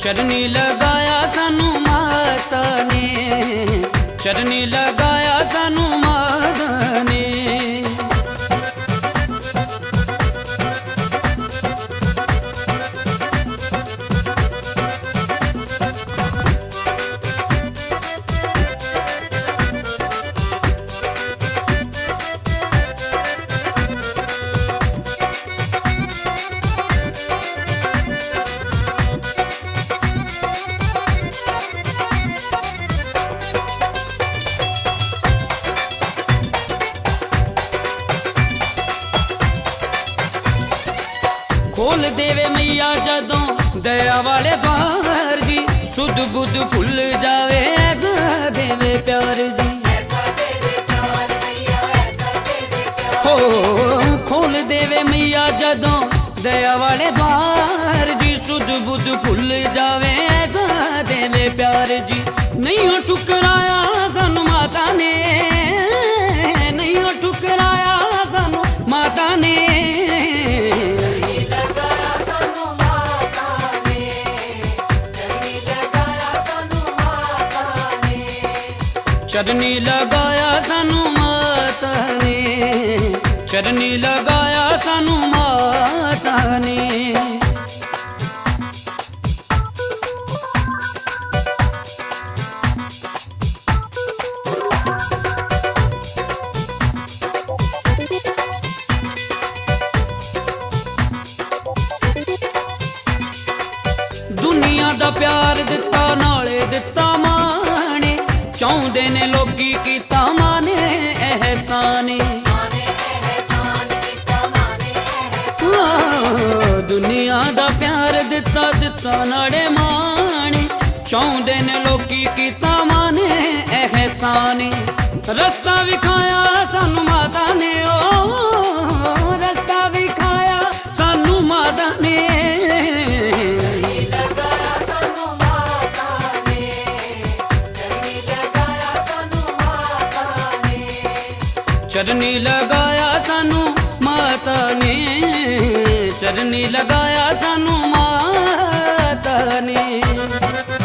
Speaker 3: चरनी लगाया सानू माता ने चरनी लगाया सानू माता ने खोल देवे मैया जदों दया वाले द्वार जी सुध बुध भुल जावे ऐसा देवे प्यार जी हो खोल देवे मैया जदों दया वाले द्वार जी सुध बुध भुल जावे ऐसा देवे प्यार जी नहीं हो ठुकराया सानू माता ने नहीं हो ठुकराया सानू माता ने चरनी लगाया सानू माता ने चरनी लगाया सानू माता ने दुनिया दा प्यार दिता नाले दिता माने चाहुंदे ने लोगी कीता माने एहसाने दुनिया दा प्यार दिता नाले माने ਚਾਹੁੰਦੇ ਨੇ ਲੋਕੀ ਕੀਤਾ ਮਾਨੇ ਅਹਿਸਾਨੀ ਰਸਤਾ ਵਿਖਾਇਆ ਸਾਨੂੰ ਮਾਤਾ ਨੇ ਓ ਰਸਤਾ ਵਿਖਾਇਆ ਸਾਨੂੰ ਮਾਤਾ ਨੇ चरनी लगाया सानू माता ने चरनी लगाया सानू माता ने